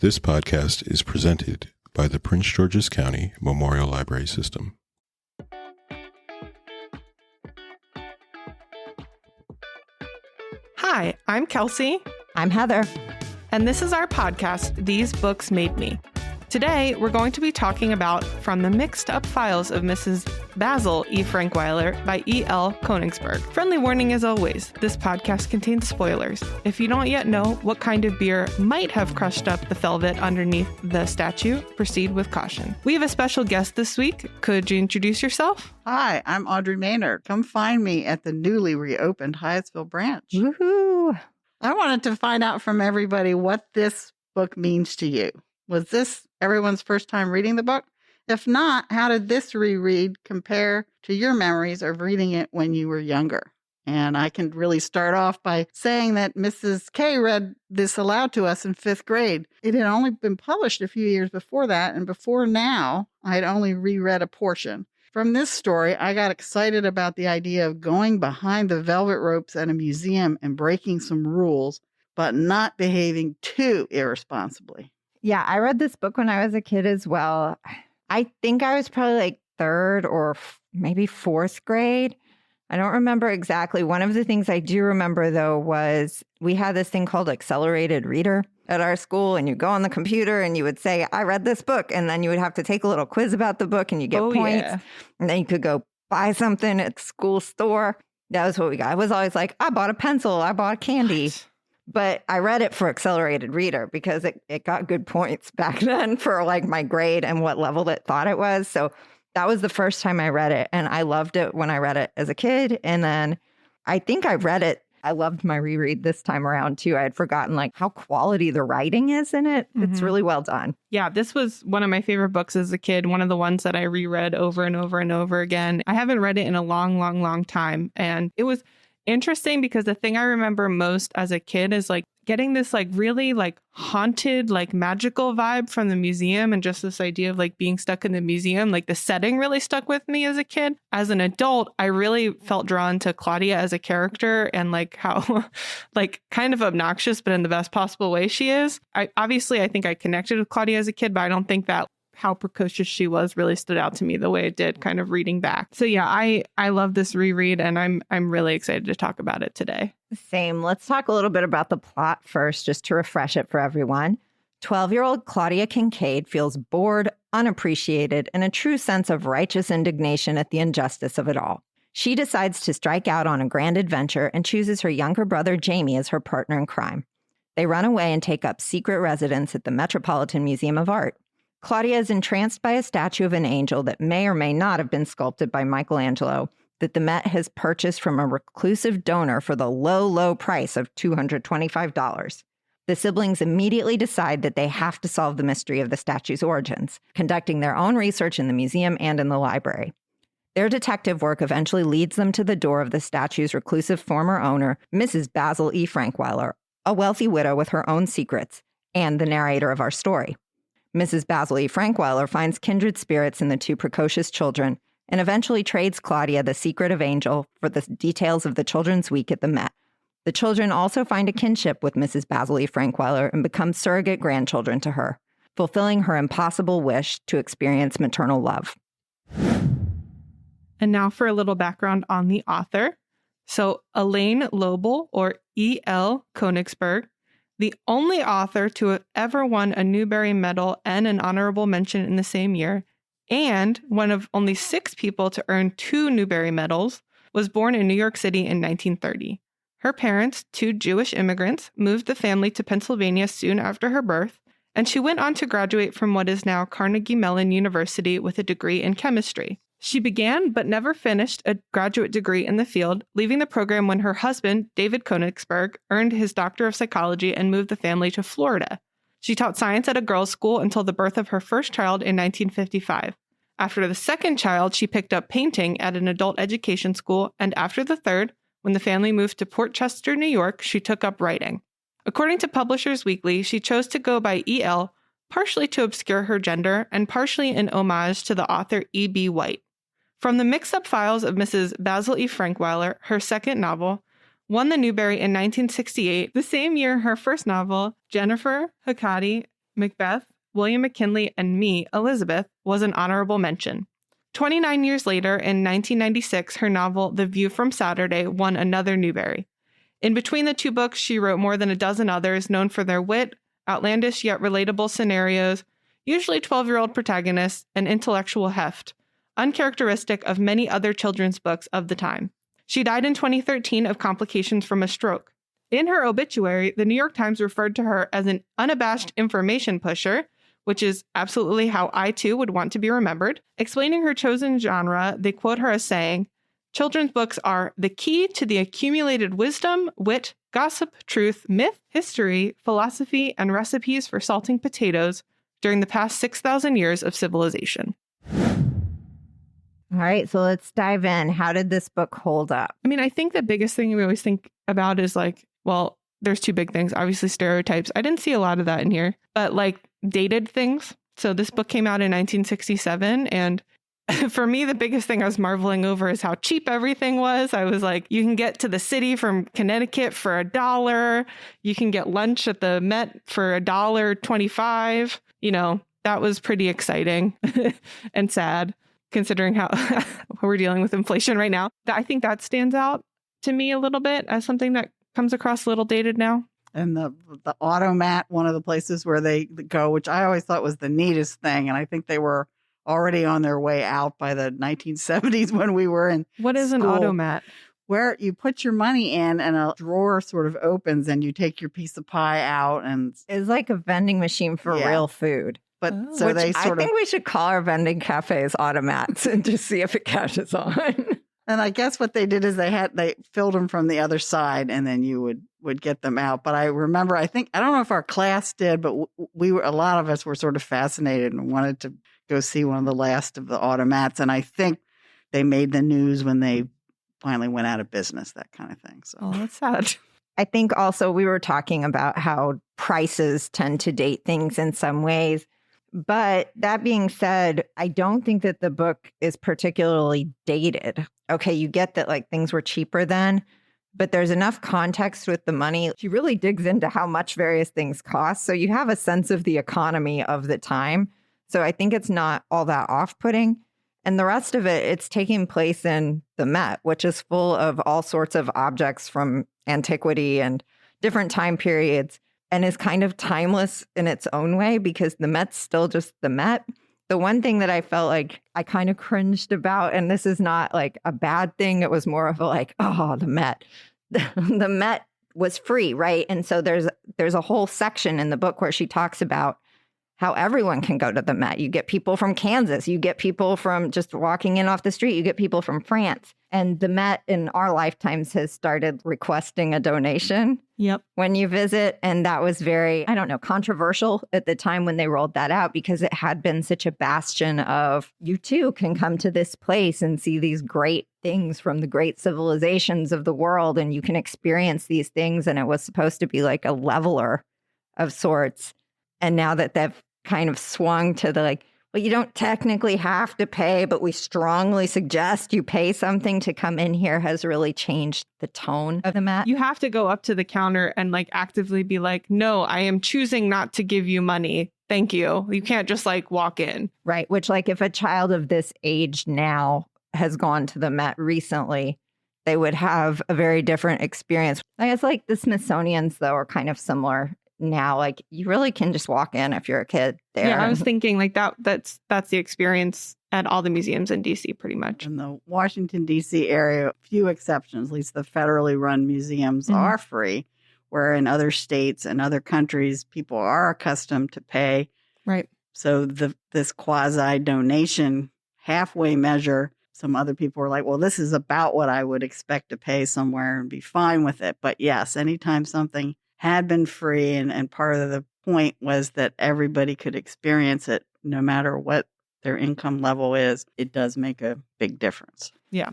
This podcast is presented by the Prince George's County Memorial Library System. Hi, I'm Kelsey. I'm Heather. And this is our podcast, These Books Made Me. Today, we're going to be talking about From the Mixed Up Files of Mrs. Basil E. Frankweiler by E.L. Konigsburg. Friendly warning as always, this podcast contains spoilers. If you don't yet know what kind of beer might have crushed up the velvet underneath the statue, proceed with caution. We have a special guest this week. Could you introduce yourself? Hi, I'm Audrey Maynard. Come find me at the newly reopened Hyattsville branch. Woohoo! I wanted to find out from everybody what this book means to you. Was this everyone's first time reading the book? If not, how did this reread compare to your memories of reading it when you were younger? And I can really start off by saying that Mrs. K read this aloud to us in 5th grade. It had only been published a few years before that, and before now, I had only reread a portion. From this story, I got excited about the idea of going behind the velvet ropes at a museum and breaking some rules, but not behaving too irresponsibly. Yeah, I read this book when I was a kid as well. I think I was probably like 3rd or maybe 4th grade. I don't remember exactly. One of the things I do remember, though, was we had this thing called accelerated reader at our school, and you go on the computer and you would say, I read this book, and then you would have to take a little quiz about the book and you get points. Yeah. And then you could go buy something at the school store. That was what we got. I was always like, I bought a pencil, I bought candy. What? But I read it for accelerated reader because it got good points back then for like my grade and what level it thought it was. So that was the first time I read it. And I loved it when I read it as a kid. And then I think I read it. I loved my reread this time around too. I had forgotten like how quality the writing is in it. Mm-hmm. It's really well done. Yeah, this was one of my favorite books as a kid. One of the ones that I reread over and over and over again. I haven't read it in a long time. And it was interesting because the thing I remember most as a kid is like getting this like really like haunted, like magical vibe from the museum, and just this idea of like being stuck in the museum. Like the setting really stuck with me as a kid. As an adult, I really felt drawn to Claudia as a character and like how like kind of obnoxious, but in the best possible way she is. I think I connected with Claudia as a kid, but I don't think that how precocious she was really stood out to me the way it did kind of reading back. So yeah, I love this reread, and I'm really excited to talk about it today. Same. Let's talk a little bit about the plot first, just to refresh it for everyone. 12-year-old Claudia Kincaid feels bored, unappreciated, and a true sense of righteous indignation at the injustice of it all. She decides to strike out on a grand adventure and chooses her younger brother Jamie as her partner in crime. They run away and take up secret residence at the Metropolitan Museum of Art. Claudia is entranced by a statue of an angel that may or may not have been sculpted by Michelangelo that the Met has purchased from a reclusive donor for the low price of $225. The siblings immediately decide that they have to solve the mystery of the statue's origins, conducting their own research in the museum and in the library. Their detective work eventually leads them to the door of the statue's reclusive former owner, Mrs. Basil E. Frankweiler, a wealthy widow with her own secrets, and the narrator of our story. Mrs. Basil E. Frankweiler finds kindred spirits in the two precocious children and eventually trades Claudia the secret of Angel for the details of the Children's Week at the Met. The children also find a kinship with Mrs. Basil E. Frankweiler and become surrogate grandchildren to her, fulfilling her impossible wish to experience maternal love. And now for a little background on the author. So Elaine Lobel, or E.L. Konigsburg, the only author to have ever won a Newbery Medal and an honorable mention in the same year, and one of only 6 people to earn 2 Newbery Medals, was born in New York City in 1930. Her parents, 2 Jewish immigrants, moved the family to Pennsylvania soon after her birth, and she went on to graduate from what is now Carnegie Mellon University with a degree in chemistry. She began but never finished a graduate degree in the field, leaving the program when her husband, David Konigsburg, earned his Doctor of Psychology and moved the family to Florida. She taught science at a girls' school until the birth of her first child in 1955. After the second child, she picked up painting at an adult education school, and after the third, when the family moved to Port Chester, New York, she took up writing. According to Publishers Weekly, she chose to go by E.L., partially to obscure her gender and partially in homage to the author E.B. White. From the mixed-up files of Mrs. Basil E. Frankweiler, her second novel, won the Newbery in 1968, the same year her first novel, Jennifer Hecate, Macbeth, William McKinley, and me, Elizabeth, was an honorable mention. 29 years later, in 1996, her novel The View from Saturday won another Newbery. In between the two books, she wrote more than a dozen others known for their wit, outlandish yet relatable scenarios, usually 12-year-old protagonists, and intellectual heft, uncharacteristic of many other children's books of the time. She died in 2013 of complications from a stroke. In her obituary, the New York Times referred to her as an unabashed information pusher, which is absolutely how I too would want to be remembered. Explaining her chosen genre, they quote her as saying, "Children's books are the key to the accumulated wisdom, wit, gossip, truth, myth, history, philosophy, and recipes for salting potatoes during the past 6,000 years of civilization." All right, so let's dive in. How did this book hold up? I mean, I think the biggest thing we always think about is like, well, there's two big things. Obviously, stereotypes. I didn't see a lot of that in here, but like dated things. So this book came out in 1967. And for me, the biggest thing I was marveling over is how cheap everything was. I was like, you can get to the city from Connecticut for $1. You can get lunch at the Met for $1.25. You know, that was pretty exciting and sad, considering how we're dealing with inflation right now. I think that stands out to me a little bit as something that comes across a little dated now. And the automat, one of the places where they go, which I always thought was the neatest thing. And I think they were already on their way out by the 1970s when we were in What is an school, automat? where you put your money in and a drawer sort of opens and you take your piece of pie out. And It's like a vending machine for real food. But Oh. so Which they I sort of, think we should call our vending cafes automats and just see if it catches on. and I guess what they did is they filled them from the other side and then you would get them out. But I remember, I don't know if our class did, but a lot of us were sort of fascinated and wanted to go see one of the last of the automats. And I think they made the news when they finally went out of business, that kind of thing. So Oh, that's sad. I think also we were talking about how prices tend to date things in some ways. But that being said, I don't think that the book is particularly dated. Okay, you get that like things were cheaper then, but there's enough context with the money. She really digs into how much various things cost. So you have a sense of the economy of the time. So I think it's not all that off-putting. And the rest of it, it's taking place in the Met, which is full of all sorts of objects from antiquity and different time periods, and is kind of timeless in its own way because the Met's still just the Met. The one thing that I felt like I kind of cringed about, and this is not like a bad thing, it was more of a like, oh, the Met. The Met was free, right? And so there's a whole section in the book where she talks about how everyone can go to the Met. You get people from Kansas, you get people from just walking in off the street, you get people from France. And the Met in our lifetimes has started requesting a donation Yep. when you visit. And that was very, I don't know, controversial at the time when they rolled that out because it had been such a bastion of you too can come to this place and see these great things from the great civilizations of the world and you can experience these things. And it was supposed to be like a leveler of sorts. And now that they've kind of swung to the like, well, you don't technically have to pay, but we strongly suggest you pay something to come in here has really changed the tone of the Met. You have to go up to the counter and like actively be like, no, I am choosing not to give you money. Thank you. You can't just like walk in. Right. Which like if a child of this age now has gone to the Met recently, they would have a very different experience. I guess like the Smithsonian's though are kind of similar now. Like you really can just walk in if you're a kid there. Yeah, I was thinking like that's the experience at all the museums in DC pretty much. in the Washington, D.C. area, few exceptions, at least the federally run museums are free, where in other states and other countries, people are accustomed to pay. Right. So this quasi-donation halfway measure, some other people are like, well, this is about what I would expect to pay somewhere and be fine with it. But yes, anytime something had been free and part of the point was that everybody could experience it no matter what their income level is, it does make a big difference. Yeah.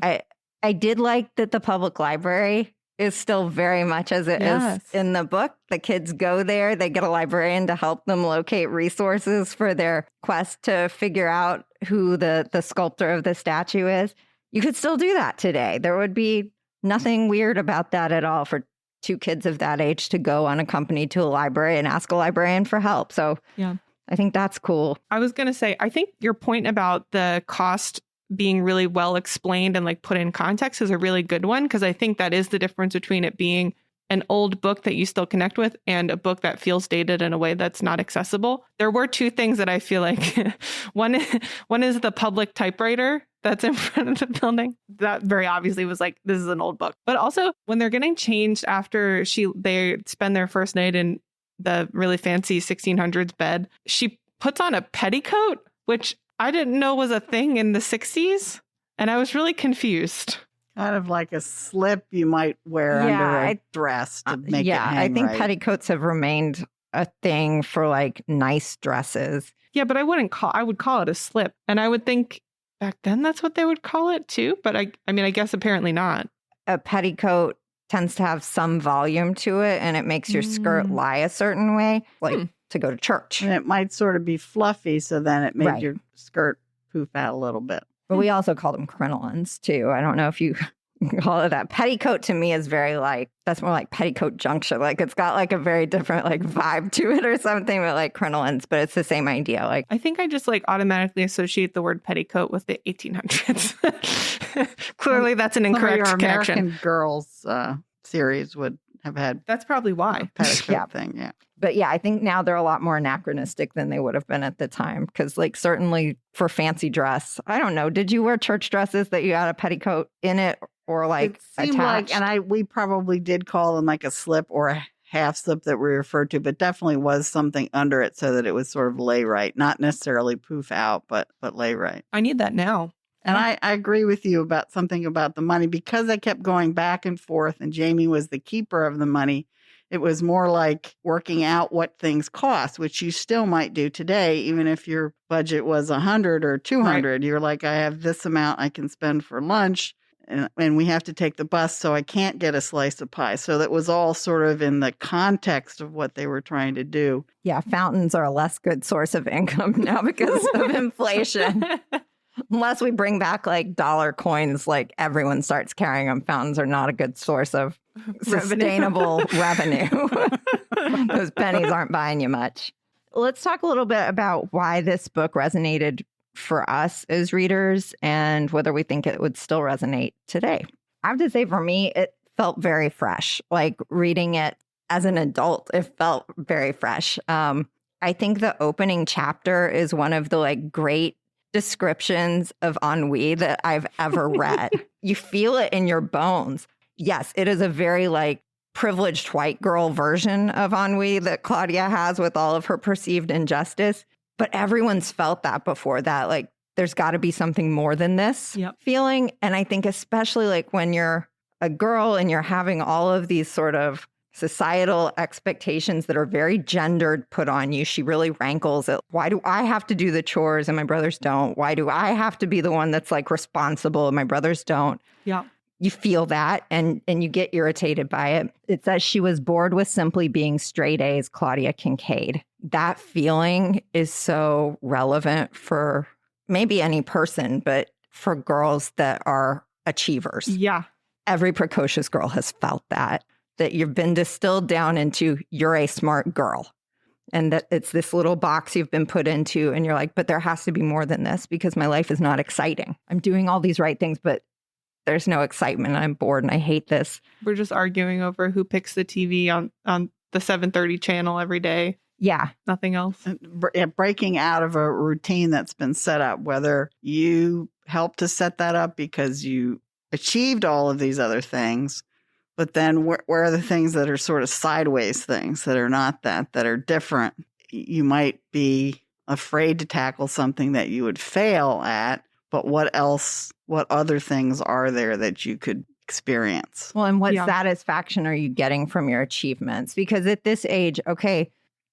I did like that the public library is still very much as it is in the book. The kids go there, they get a librarian to help them locate resources for their quest to figure out who the sculptor of the statue is. You could still do that today. There would be nothing weird about that at all for two kids of that age to go unaccompanied to a library and ask a librarian for help. So Yeah. I think that's cool. I was going to say, I think your point about the cost being really well explained and like put in context is a really good one, because I think that is the difference between it being an old book that you still connect with and a book that feels dated in a way that's not accessible. There were two things that I feel like one is the public typewriter that's in front of the building. That very obviously was like, this is an old book. But also when they're getting changed after they spend their first night in the really fancy 1600s bed, she puts on a petticoat, which I didn't know was a thing in the 60s. And I was really confused. Kind of like a slip you might wear under a dress to make it hang I think right. petticoats have remained a thing for like nice dresses. Yeah, but I would call it a slip. And I would think back then that's what they would call it too. But I mean, I guess apparently not. A petticoat tends to have some volume to it, and it makes your skirt lie a certain way, like to go to church. And it might sort of be fluffy, so then it made Right. your skirt poof out a little bit. But we also call them crinolines too. I don't know if you call it that. Petticoat to me is very like, that's more like petticoat junction. Like it's got like a very different like vibe to it or something, but like crinolines, but it's the same idea. Like I think I just like automatically associate the word petticoat with the 1800s. Clearly, that's an incorrect Some of your connection. American Girls series would have had That's probably a why. petticoat Yeah. thing. Yeah. But yeah, I think now they're a lot more anachronistic than they would have been at the time. Because like certainly for fancy dress, I don't know. Did you wear church dresses that you had a petticoat in it or like It seemed attached? like, and we probably did call them like a slip or a half slip that we referred to, but definitely was something under it so that it was sort of lay right, not necessarily poof out, but lay right. I need that now. And I agree with you about something about the money, because I kept going back and forth and Jamie was the keeper of the money. It was more like working out what things cost, which you still might do today, even if your budget was 100 or 200. Right. You're like, I have this amount I can spend for lunch, and we have to take the bus, so I can't get a slice of pie. So that was all sort of in the context of what they were trying to do. Yeah, fountains are a less good source of income now because of inflation. Unless we bring back like dollar coins, like everyone starts carrying them. Fountains are not a good source of sustainable revenue. Those pennies aren't buying you much. Let's talk a little bit about why this book resonated for us as readers and whether we think it would still resonate today. I have to say, for me, it felt very fresh. Like reading it as an adult, it felt very fresh. I think the opening chapter is one of the like great descriptions of ennui that I've ever read. You feel it in your bones. Yes, it is a very like privileged white girl version of ennui that Claudia has with all of her perceived injustice. But everyone's felt that before, that like there's got to be something more than this feeling. And I think especially like when you're a girl and you're having all of these sort of societal expectations that are very gendered put on you, she really rankles at, why do I have to do the chores and my brothers don't? Why do I have to be the one that's like responsible and my brothers don't? Yeah. You feel that and you get irritated by it. It says she was bored with simply being straight A's, Claudia Kincaid. That feeling is so relevant for maybe any person, but for girls that are achievers. Yeah. Every precocious girl has felt that you've been distilled down into you're a smart girl. And that it's this little box you've been put into and you're like, but there has to be more than this because my life is not exciting. I'm doing all these right things, but there's no excitement. I'm bored and I hate this. We're just arguing over who picks the TV on the 7:30 channel every day. Yeah. Nothing else. Breaking out of a routine that's been set up, whether you helped to set that up because you achieved all of these other things, but then where are the things that are sort of sideways things that are not that are different? You might be afraid to tackle something that you would fail at, but what other things are there that you could experience? Well, and what satisfaction are you getting from your achievements? Because at this age, okay,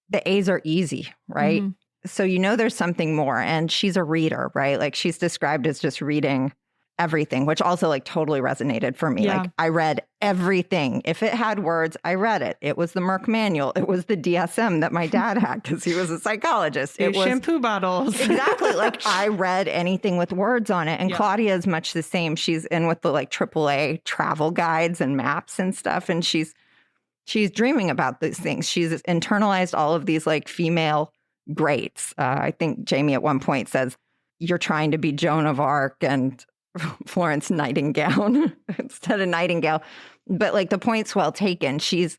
the A's are easy, right? Mm-hmm. So you know there's something more. And she's a reader, right? Like she's described as just reading everything, which also like totally resonated for me. Yeah. Like I read everything. If it had words, I read it. It was the Merck manual. It was the DSM that my dad had because he was a psychologist. It was shampoo bottles. Exactly. Like I read anything with words on it. And Claudia is much the same. She's in with the like AAA travel guides and maps and stuff. And she's she's dreaming about these things. She's internalized all of these like female greats. I think Jamie at one point says, you're trying to be Joan of Arc and Florence Nightingale instead of Nightingale. But like the point's well taken. She's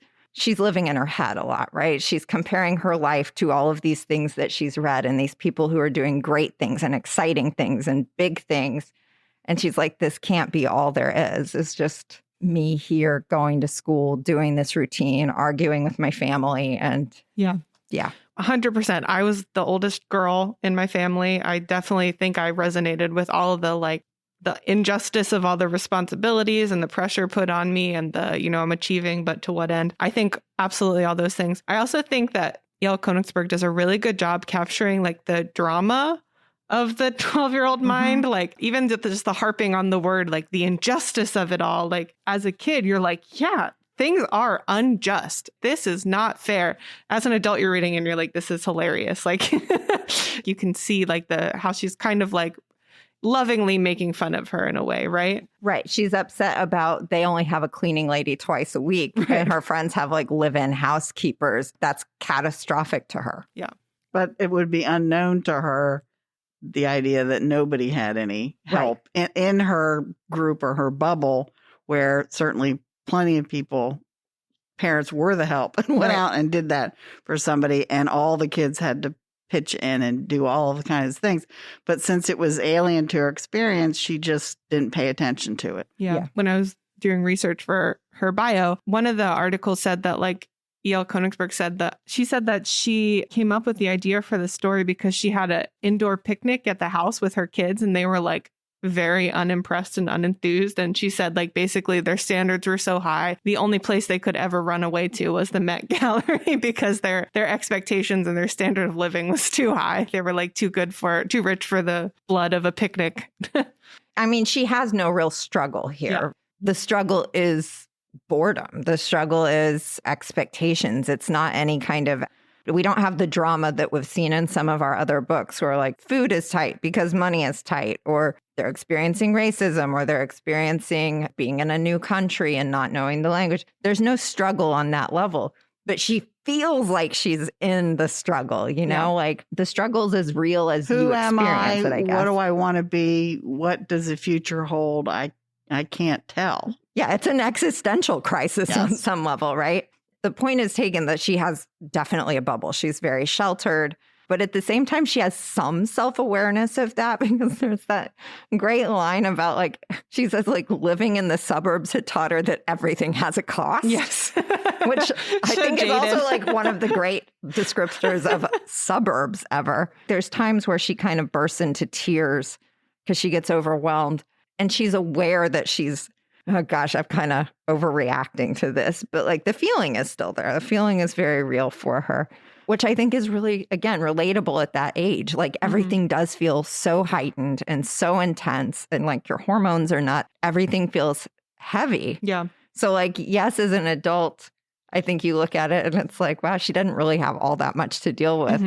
living in her head a lot, right? She's comparing her life to all of these things that she's read and these people who are doing great things and exciting things and big things. And she's like, this can't be all there is. It's just me here going to school, doing this routine, arguing with my family. And yeah. 100%. I was the oldest girl in my family. I definitely think I resonated with all of the injustice of all the responsibilities and the pressure put on me and I'm achieving, but to what end? I think absolutely all those things. I also think that E.L. Konigsburg does a really good job capturing like the drama of the 12-year-old mind, like even just the harping on the word, like the injustice of it all. Like as a kid, you're like, yeah, things are unjust. This is not fair. As an adult, you're reading and you're like, this is hilarious. Like you can see like how she's kind of like lovingly making fun of her in a way, right? Right. She's upset about they only have a cleaning lady twice a week and her friends have like live-in housekeepers. That's catastrophic to her. Yeah. But it would be unknown to her, the idea that nobody had any help in her group or her bubble, where certainly plenty of people, parents were the help and went out and did that for somebody, and all the kids had to pitch in and do all of the kinds of things. But since it was alien to her experience, she just didn't pay attention to it. Yeah. When I was doing research for her bio, one of the articles said that like E.L. Konigsburg said that she came up with the idea for the story because she had an indoor picnic at the house with her kids and they were like very unimpressed and unenthused. And she said like basically their standards were so high, the only place they could ever run away to was the Met Gallery because their expectations and their standard of living was too high. They were like too rich for the blood of a picnic. I mean, she has no real struggle here. Yeah. The struggle is boredom. The struggle is expectations. It's not any kind of, we don't have the drama that we've seen in some of our other books where like food is tight because money is tight, or they're experiencing racism, or they're experiencing being in a new country and not knowing the language. There's no struggle on that level, but she feels like she's in the struggle, like the struggle's as real as you experience it, I guess. What do I want to be? What does the future hold? I can't tell. Yeah, it's an existential crisis on some level, right? The point is taken that she has definitely a bubble. She's very sheltered, but at the same time, she has some self-awareness of that because there's that great line about like, she says like living in the suburbs had taught her that everything has a cost. Yes. Which I think is also like one of the great descriptors of suburbs ever. There's times where she kind of bursts into tears because she gets overwhelmed and she's aware that she's, oh gosh, I'm kind of overreacting to this, but like the feeling is still there. The feeling is very real for her, which I think is really, again, relatable at that age. Like everything does feel so heightened and so intense, and like your hormones are not, everything feels heavy. Yeah. So like, yes, as an adult, I think you look at it and it's like, wow, she didn't really have all that much to deal with.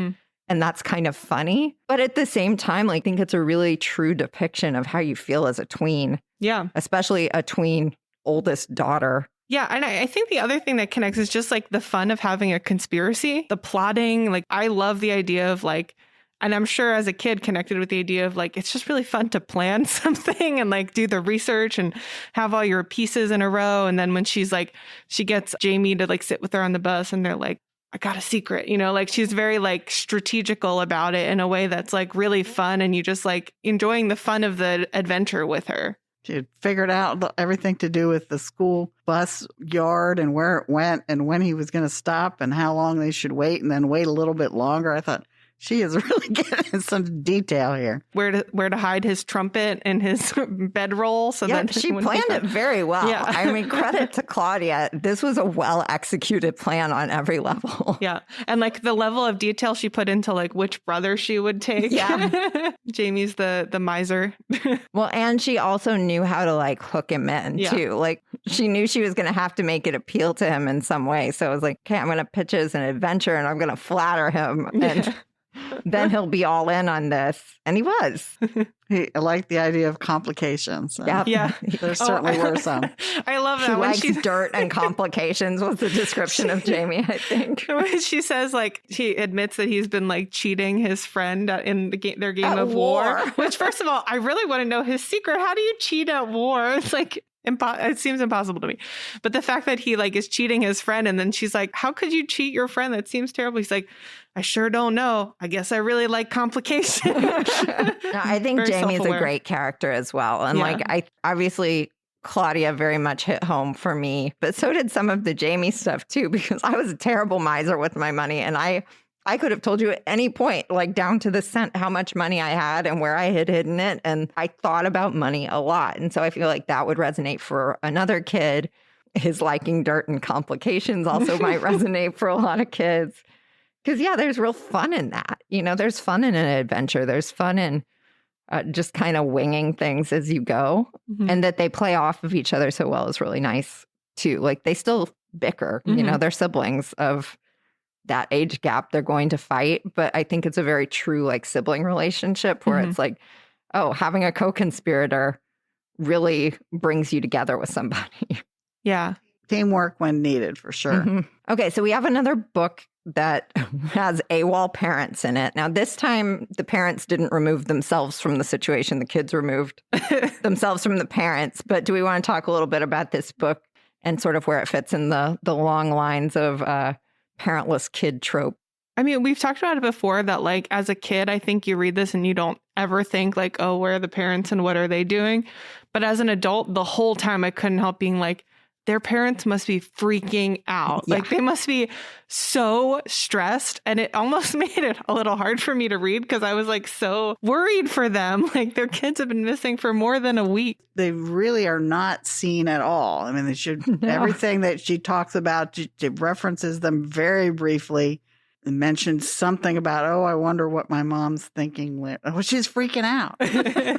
And that's kind of funny. But at the same time, like, I think it's a really true depiction of how you feel as a tween. Yeah. Especially a tween oldest daughter. Yeah. And I think the other thing that connects is just like the fun of having a conspiracy, the plotting. Like, I love the idea of like, and I'm sure as a kid connected with the idea of like, it's just really fun to plan something and like do the research and have all your pieces in a row. And then when she's like, she gets Jamie to like sit with her on the bus and they're like, I got a secret, like she's very like strategical about it in a way that's like really fun. And you just like enjoying the fun of the adventure with her. She had figured out everything to do with the school bus yard and where it went and when he was going to stop and how long they should wait and then wait a little bit longer. I thought, she is really getting some detail here. Where to hide his trumpet and his bedroll. So that she planned it very well. Yeah. I mean, credit to Claudia. This was a well-executed plan on every level. Yeah. And like the level of detail she put into like which brother she would take. Yeah. Jamie's the miser. Well, and she also knew how to like hook him in too. Like she knew she was going to have to make it appeal to him in some way. So it was like, okay, I'm going to pitch it as an adventure and I'm going to flatter him. And then he'll be all in on this. And he was. I like the idea of complications. Yeah. There certainly were some. I love that. He when likes she's dirt and complications was the description of Jamie, I think. when she says, like, she admits that he's been, like, cheating his friend in their game At of war. war. Which, first of all, I really want to know his secret. How do you cheat at war? It's like, it seems impossible to me. But the fact that he, like, is cheating his friend, and then she's like, how could you cheat your friend? That seems terrible. He's like, I sure don't know. I guess I really like complications. No, I think Very Jamie's a self-aware. great character as well. And obviously Claudia very much hit home for me, but so did some of the Jamie stuff too, because I was a terrible miser with my money. And I could have told you at any point, like down to the cent, how much money I had and where I had hidden it. And I thought about money a lot. And so I feel like that would resonate for another kid. His liking dirt and complications also might resonate for a lot of kids. Because, there's real fun in that. There's fun in an adventure. There's fun in just kind of winging things as you go. Mhm. And that they play off of each other so well is really nice, too. Like, they still bicker. Mhm. They're siblings of that age gap. They're going to fight. But I think it's a very true, like, sibling relationship where Mhm. it's like, oh, having a co-conspirator really brings you together with somebody. Yeah. Teamwork when needed, for sure. Mhm. Okay, so we have another book that has AWOL parents in it. Now, this time, the parents didn't remove themselves from the situation. The kids removed themselves from the parents. But do we want to talk a little bit about this book and sort of where it fits in the long lines of parentless kid trope? I mean, we've talked about it before that, like, as a kid, I think you read this and you don't ever think, like, oh, where are the parents and what are they doing? But as an adult, the whole time I couldn't help being like, their parents must be freaking out. Yeah. Like, they must be so stressed. And it almost made it a little hard for me to read because I was, like, so worried for them. Like, their kids have been missing for more than a week. They really are not seen at all. I mean, they should, everything that she talks about, she references them very briefly and mentions something about, oh, I wonder what my mom's thinking. Oh, she's freaking out.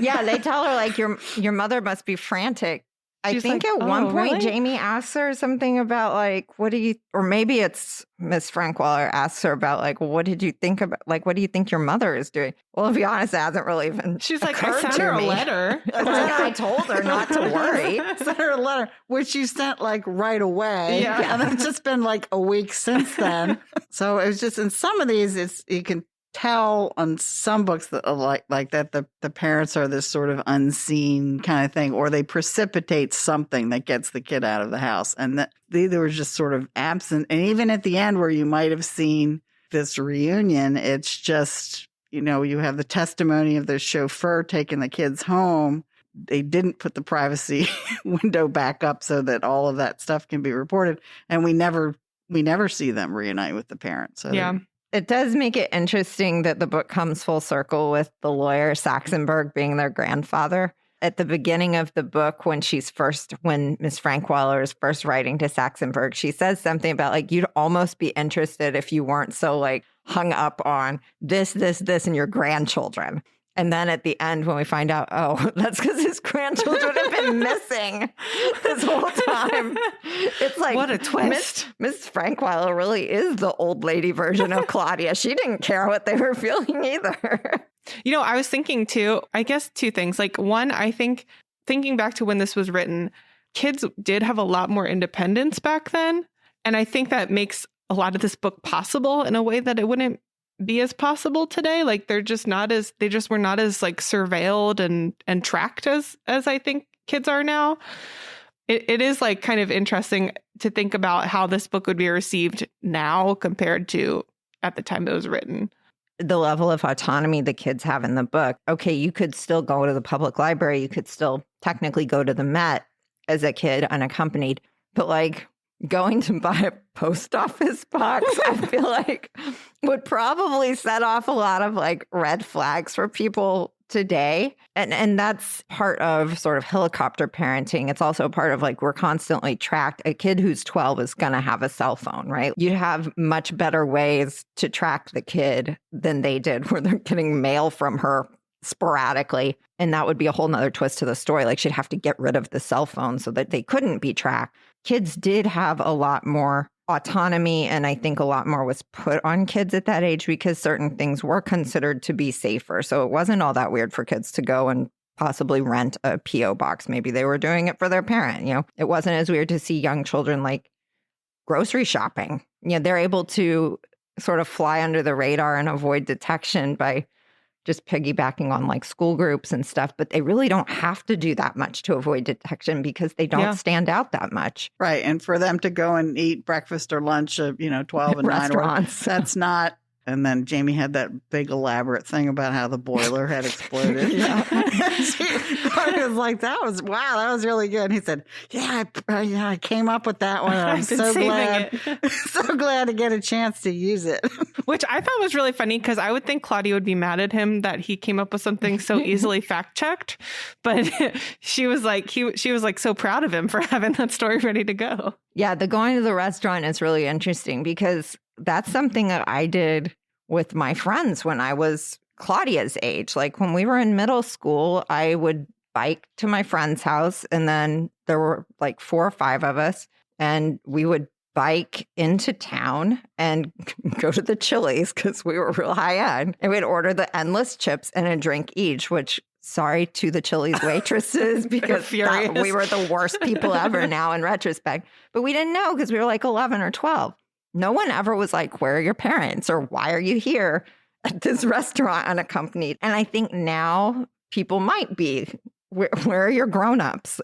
Yeah, they tell her, like, your mother must be frantic. I She's think like, at one "Oh, point, really?" Jamie asks her something about, like, what do you, or maybe it's Miss Frankweiler asks her about, like, what did you think about, like, what do you think your mother is doing? Well, to be honest, it hasn't really even She's like, I occurred sent to her a me. letter. Like, I told her not to worry. Sent her a letter, which she sent like right away. Yeah. And it's just been like a week since then. So it was just in some of these, you can tell on some books that are like that the parents are this sort of unseen kind of thing, or they precipitate something that gets the kid out of the house. And that they were just sort of absent. And even at the end where you might have seen this reunion, it's just, you have the testimony of the chauffeur taking the kids home. They didn't put the privacy window back up so that all of that stuff can be reported. And we never see them reunite with the parents. So Yeah. It does make it interesting that the book comes full circle with the lawyer Saxenberg being their grandfather. At the beginning of the book, when Miss Frankweiler is first writing to Saxenberg, she says something about, like, you'd almost be interested if you weren't so, like, hung up on this, and your grandchildren. And then at the end, when we find out, oh, that's because his grandchildren have been missing this whole time. It's like, What a twist. Miss Frankweiler really is the old lady version of Claudia. She didn't care what they were feeling either. I was thinking too, I guess two things. Like, one, I think thinking back to when this was written, kids did have a lot more independence back then. And I think that makes a lot of this book possible in a way that it wouldn't be as possible today. Like, they just were not as like surveilled and tracked as I think kids are now. It is, like, kind of interesting to think about how this book would be received now compared to at the time it was written. The level of autonomy the kids have in the book. Okay, you could still go to the public library. You could still technically go to the Met as a kid unaccompanied. But, like, going to buy a post office box, I feel like would probably set off a lot of, like, red flags for people today. And that's part of sort of helicopter parenting. It's also part of, like, we're constantly tracked. A kid who's 12 is going to have a cell phone, right? You have much better ways to track the kid than they did, where they're getting mail from her sporadically. And that would be a whole nother twist to the story. Like, she'd have to get rid of the cell phone so that they couldn't be tracked. Kids did have a lot more autonomy, and I think a lot more was put on kids at that age because certain things were considered to be safer. So it wasn't all that weird for kids to go and possibly rent a P.O. box. Maybe they were doing it for their parent. It wasn't as weird to see young children like grocery shopping. They're able to sort of fly under the radar and avoid detection by just piggybacking on like school groups and stuff, but they really don't have to do that much to avoid detection because they don't stand out that much. Right. And for them to go and eat breakfast or lunch of, 12 and 9, that's not. And then Jamie had that big elaborate thing about how the boiler had exploded. Claudia was like, that was really good. And he said, I came up with that one. I'm so glad to get a chance to use it. Which I thought was really funny because I would think Claudia would be mad at him that he came up with something so easily fact checked. But she was like, she was like so proud of him for having that story ready to go. Yeah, the going to the restaurant is really interesting because that's something that I did with my friends when I was Claudia's age. Like when we were in middle school, I would bike to my friend's house, and then there were like 4 or 5 of us, and we would bike into town and go to the Chili's because we were real high end, and we'd order the endless chips and a drink each, which sorry to the Chili's waitresses because we were the worst people ever now in retrospect. But we didn't know because we were like 11 or 12. No one ever was like, where are your parents? Or why are you here at this restaurant unaccompanied? And I think now people might be, where are your grown-ups?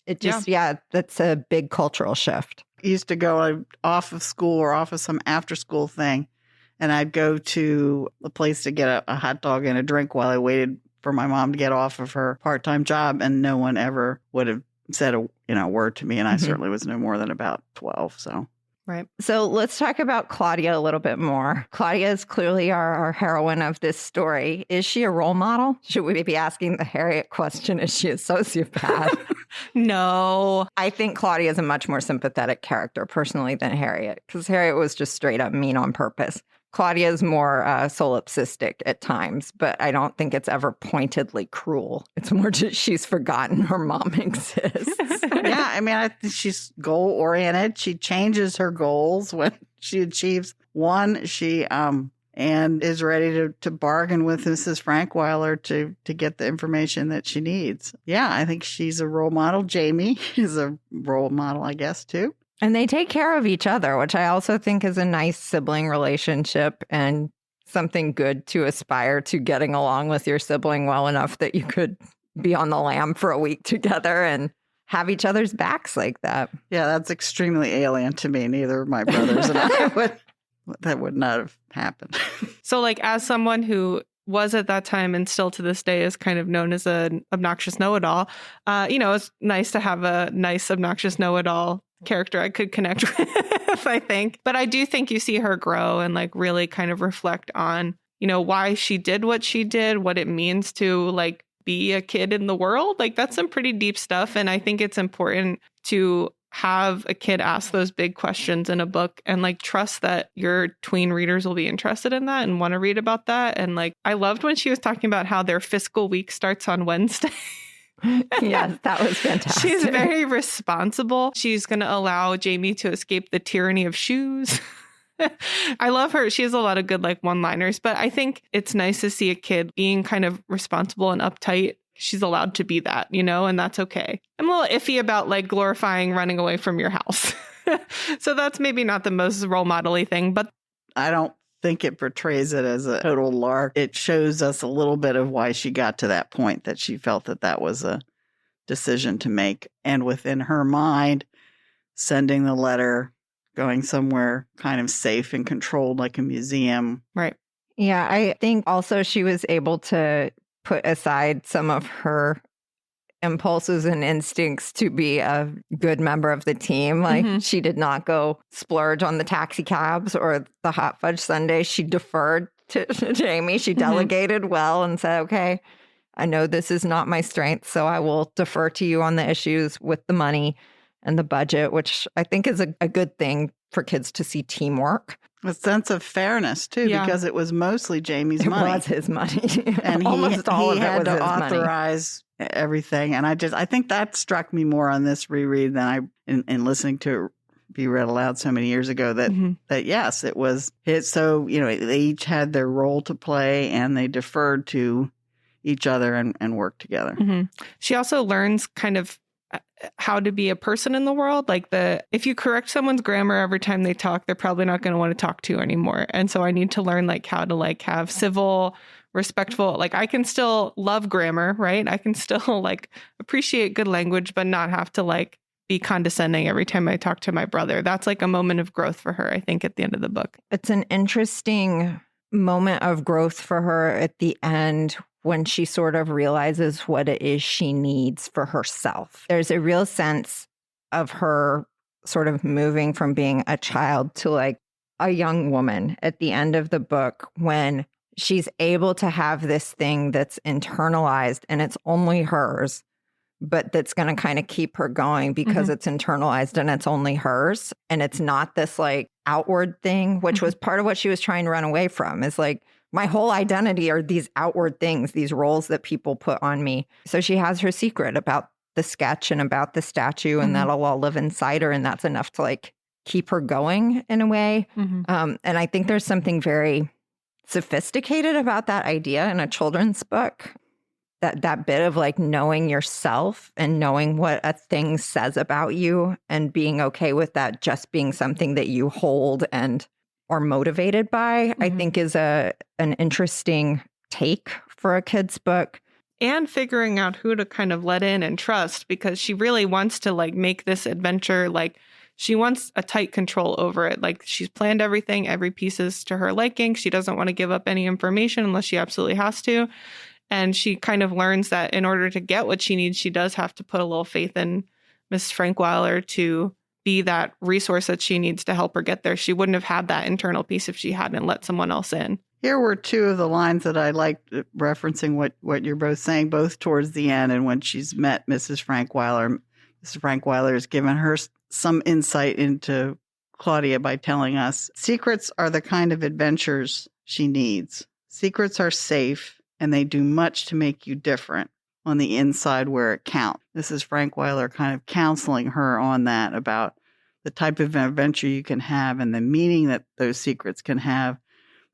It just, that's a big cultural shift. I used to go off of school or off of some after-school thing, and I'd go to a place to get a hot dog and a drink while I waited for my mom to get off of her part-time job, and no one ever would have said a word to me, and I certainly was no more than about 12, so... Right. So let's talk about Claudia a little bit more. Claudia is clearly our heroine of this story. Is she a role model? Should we be asking the Harriet question? Is she a sociopath? No. I think Claudia is a much more sympathetic character personally than Harriet, because Harriet was just straight up mean on purpose. Claudia is more solipsistic at times, but I don't think it's ever pointedly cruel. It's more just she's forgotten her mom exists. Yeah, I mean, I think she's goal-oriented. She changes her goals when she achieves one. She and is ready to bargain with Mrs. Frankweiler to get the information that she needs. Yeah, I think she's a role model. Jamie is a role model, I guess, too. And they take care of each other, which I also think is a nice sibling relationship and something good to aspire to, getting along with your sibling well enough that you could be on the lam for a week together and have each other's backs like that. Yeah, that's extremely alien to me. Neither of my brothers and that would not have happened. So like as someone who was at that time and still to this day is kind of known as an obnoxious know-it-all, it's nice to have a nice obnoxious know-it-all character I could connect with, I think. But I do think you see her grow and like really kind of reflect on, why she did what she did, what it means to like be a kid in the world. Like that's some pretty deep stuff. And I think it's important to have a kid ask those big questions in a book and like trust that your tween readers will be interested in that and want to read about that. And like, I loved when she was talking about how their fiscal week starts on Wednesday. Yes, that was fantastic. She's very responsible. She's going to allow Jamie to escape the tyranny of shoes. I love her. She has a lot of good like one-liners, but I think it's nice to see a kid being kind of responsible and uptight. She's allowed to be that, and that's okay. I'm a little iffy about like glorifying running away from your house. So that's maybe not the most role model-y thing, but I don't think it portrays it as a total lark. It shows us a little bit of why she got to that point, that she felt that was a decision to make. And within her mind, sending the letter, going somewhere kind of safe and controlled like a museum. Right. Yeah, I think also she was able to put aside some of her impulses and instincts to be a good member of the team. Like she did not go splurge on the taxi cabs or the hot fudge sundae. She deferred to Jamie. She delegated well and said, okay, I know this is not my strength, so I will defer to you on the issues with the money and the budget, which I think is a good thing for kids to see teamwork. A sense of fairness, too, because it was mostly Jamie's money. It was his money. And almost all of it had was to his authorize everything. And I think that struck me more on this reread than in listening to it be read aloud so many years ago that yes, it was it. So, they each had their role to play and they deferred to each other and worked together. She also learns kind of how to be a person in the world. Like if you correct someone's grammar every time they talk, they're probably not going to want to talk to you anymore. And so I need to learn like how to like have civil, respectful, like I can still love grammar, right? I can still like appreciate good language, but not have to like be condescending every time I talk to my brother. That's like a moment of growth for her, I think, at the end of the book. It's an interesting moment of growth for her at the end when she sort of realizes what it is she needs for herself. There's a real sense of her sort of moving from being a child to like a young woman at the end of the book when she's able to have this thing that's internalized and it's only hers, but that's going to kind of keep her going because it's internalized and it's only hers. And it's not this like outward thing, which was part of what she was trying to run away from, is like, my whole identity are these outward things, these roles that people put on me. So she has her secret about the sketch and about the statue, and that'll all live inside her. And that's enough to like keep her going in a way. And I think there's something very sophisticated about that idea in a children's book. That bit of like knowing yourself and knowing what a thing says about you and being okay with that just being something that you hold and are motivated by, I think is an interesting take for a kid's book. And figuring out who to kind of let in and trust, because she really wants to like make this adventure, like she wants a tight control over it. Like she's planned everything, every piece is to her liking. She doesn't want to give up any information unless she absolutely has to. And she kind of learns that in order to get what she needs, she does have to put a little faith in Miss Frankweiler to be that resource that she needs to help her get there. She wouldn't have had that internal piece if she hadn't let someone else in. Here were two of the lines that I liked referencing what you're both saying, both towards the end and when she's met Mrs. Frankweiler. Mrs. Frankweiler has given her some insight into Claudia by telling us, secrets are the kind of adventures she needs. Secrets are safe and they do much to make you different on the inside where it counts. Mrs. Frankweiler kind of counseling her on that about the type of adventure you can have and the meaning that those secrets can have.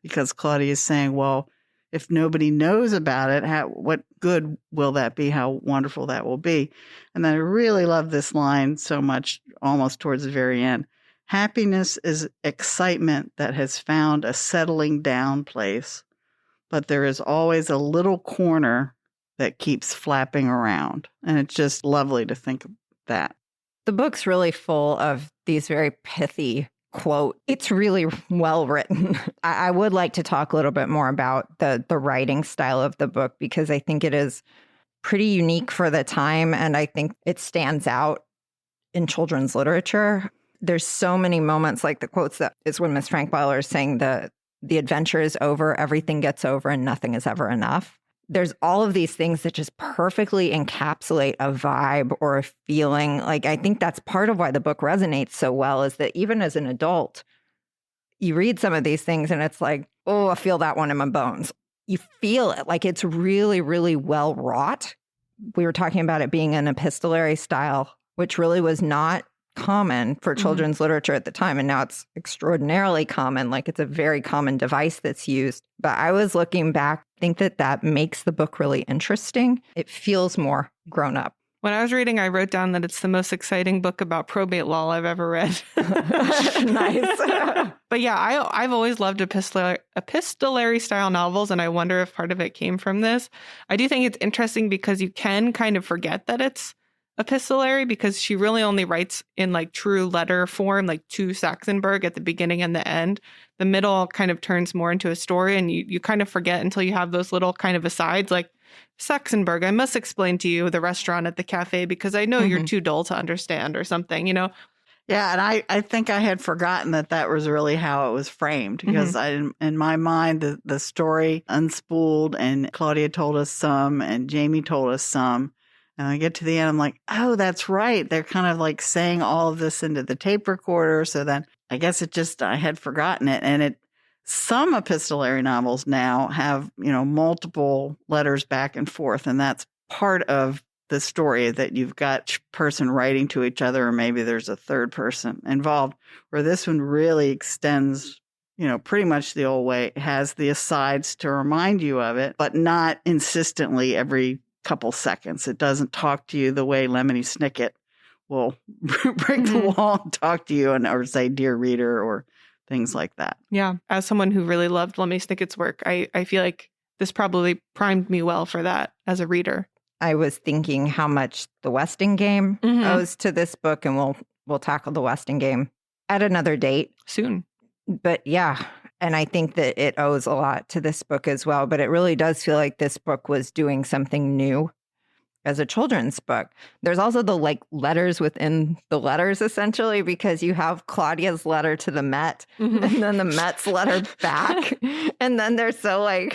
Because Claudia is saying, well, if nobody knows about it, what good will that be? How wonderful that will be. And I really love this line so much, almost towards the very end. Happiness is excitement that has found a settling down place, but there is always a little corner that keeps flapping around. And it's just lovely to think of that. The book's really full of these very pithy quote. It's really well written. I would like to talk a little bit more about the writing style of the book, because I think it is pretty unique for the time. And I think it stands out in children's literature. There's so many moments like the quotes that is when Miss Frankweiler is saying the adventure is over, everything gets over, and nothing is ever enough. There's all of these things that just perfectly encapsulate a vibe or a feeling. Like, I think that's part of why the book resonates so well, is that even as an adult, you read some of these things and it's like, oh, I feel that one in my bones. You feel it. Like, it's really, really well wrought. We were talking about it being an epistolary style, which really was not common for children's literature at the time. And now it's extraordinarily common. Like, it's a very common device that's used. But I was looking back, I think that makes the book really interesting. It feels more grown up. When I was reading, I wrote down that it's the most exciting book about probate law I've ever read. Nice. But yeah, I've always loved epistolary style novels, and I wonder if part of it came from this. I do think it's interesting because you can kind of forget that it's epistolary, because she really only writes in like true letter form, like to Saxonburg at the beginning and the end. The middle kind of turns more into a story, and you kind of forget until you have those little kind of asides like, Saxonburg, I must explain to you the restaurant at the cafe because I know you're too dull to understand, or something, you know? Yeah, and I think I had forgotten that was really how it was framed, because in my mind, the story unspooled, and Claudia told us some and Jamie told us some. And I get to the end, I'm like, oh, that's right. They're kind of like saying all of this into the tape recorder. So then I guess I had forgotten it. And some epistolary novels now have, multiple letters back and forth. And that's part of the story, that you've got each person writing to each other, or maybe there's a third person involved, where this one really extends, pretty much the old way. It has the asides to remind you of it, but not insistently every couple seconds. It doesn't talk to you the way Lemony Snicket will break the wall and talk to you or say, dear reader, or things like that. Yeah. As someone who really loved Lemony Snicket's work, I feel like this probably primed me well for that as a reader. I was thinking how much The Westing Game owes to this book, and we'll tackle The Westing Game at another date. Soon. But yeah, and I think that it owes a lot to this book as well. But it really does feel like this book was doing something new as a children's book. There's also the letters within the letters, essentially, because you have Claudia's letter to the Met and then the Met's letter back. And then they're so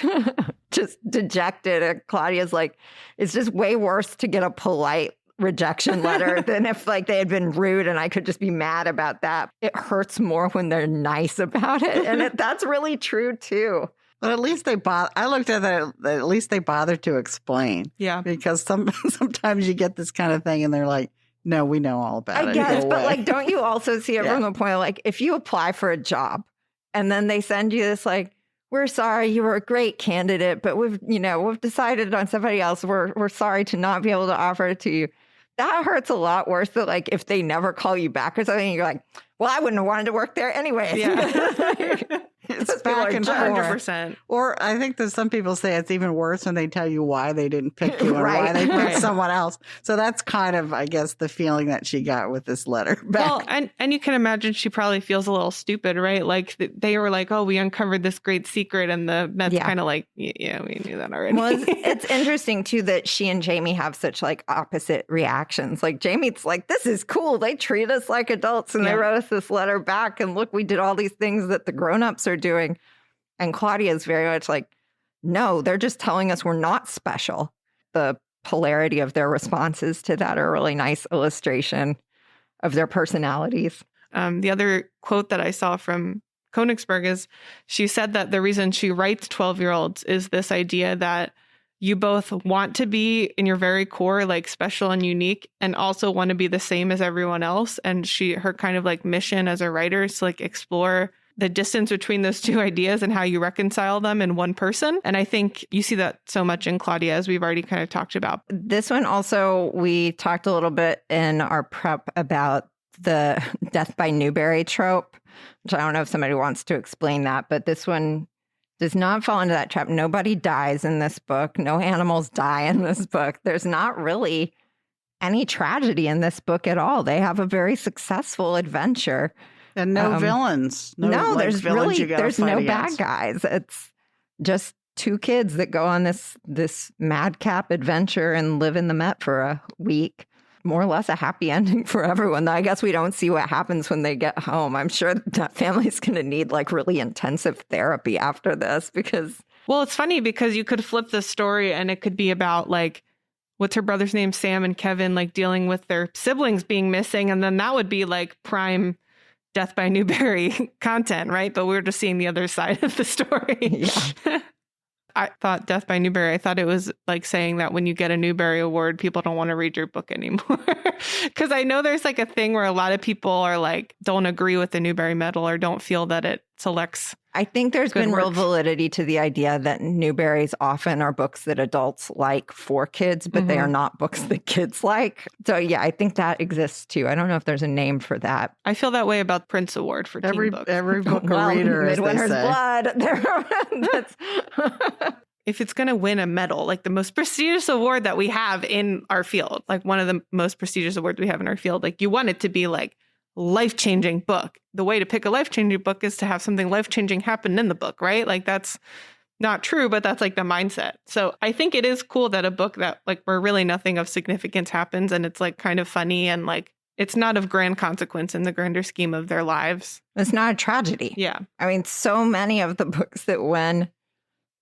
just dejected. And Claudia's like, it's just way worse to get a polite rejection letter than if they had been rude and I could just be mad about that. It hurts more when they're nice about it. And that's really true too. But at least I looked at that, at least they bothered to explain. Yeah. Because sometimes you get this kind of thing and they're like, no, we know all about it. I guess, but don't you also see it from the point if you apply for a job and then they send you this we're sorry, you were a great candidate, but we've decided on somebody else. We're sorry to not be able to offer it to you. That hurts a lot worse than if they never call you back or something, you're like, well, I wouldn't have wanted to work there anyway. Yeah. It's back and 100%. Or I think that some people say it's even worse when they tell you why they didn't pick you or why they picked someone else. So that's kind of, I guess, the feeling that she got with this letter back. Well, and you can imagine she probably feels a little stupid, right? They were like, oh, we uncovered this great secret. And the Met's kind of yeah, we knew that already. Well, it's interesting, too, that she and Jamie have such opposite reactions. Jamie's like, this is cool. They treat us like adults and they wrote us this letter back. And look, we did all these things that the grown-ups are doing. And Claudia is very much no, they're just telling us we're not special. The polarity of their responses to that are a really nice illustration of their personalities. The other quote that I saw from Konigsburg is she said that the reason she writes 12-year-olds is this idea that you both want to be in your very core, special and unique, and also want to be the same as everyone else. And her kind of mission as a writer is to explore the distance between those two ideas and how you reconcile them in one person. And I think you see that so much in Claudia, as we've already kind of talked about. This one also, we talked a little bit in our prep about the death by Newbery trope, which I don't know if somebody wants to explain that, but this one does not fall into that trap. Nobody dies in this book. No animals die in this book. There's not really any tragedy in this book at all. They have a very successful adventure. And no villains. There's no against. bad guys. It's just two kids that go on this madcap adventure and live in the Met for a week. More or less a happy ending for everyone. I guess we don't see what happens when they get home. I'm sure that family's going to need really intensive therapy after this because... Well, it's funny because you could flip the story and it could be about what's her brother's name? Sam and Kevin, dealing with their siblings being missing. And then that would be prime Death by Newbery content, right? But we're just seeing the other side of the story. Yeah. I thought Death by Newbery, I thought it was saying that when you get a Newbery Award, people don't want to read your book anymore. Because I know there's a thing where a lot of people are don't agree with the Newbery Medal or don't feel that it selects. I think there's been real works. validity to the idea that Newberys often are books that adults like for kids, but they are not books that kids like. So yeah, I think that exists too. I don't know if there's a name for that. I feel that way about Prince Award for teen books. Every book a reader, as Midwinter's they say. Blood. If it's going to win a medal, the most prestigious award that we have in our field, one of the most prestigious awards we have in our field, you want it to be life-changing book. The way to pick a life-changing book is to have something life-changing happen in the book, right? That's not true, but that's the mindset. So I think it is cool that a book that where really nothing of significance happens and it's kind of funny and it's not of grand consequence in the grander scheme of their lives. It's not a tragedy. Yeah. I mean, so many of the books that win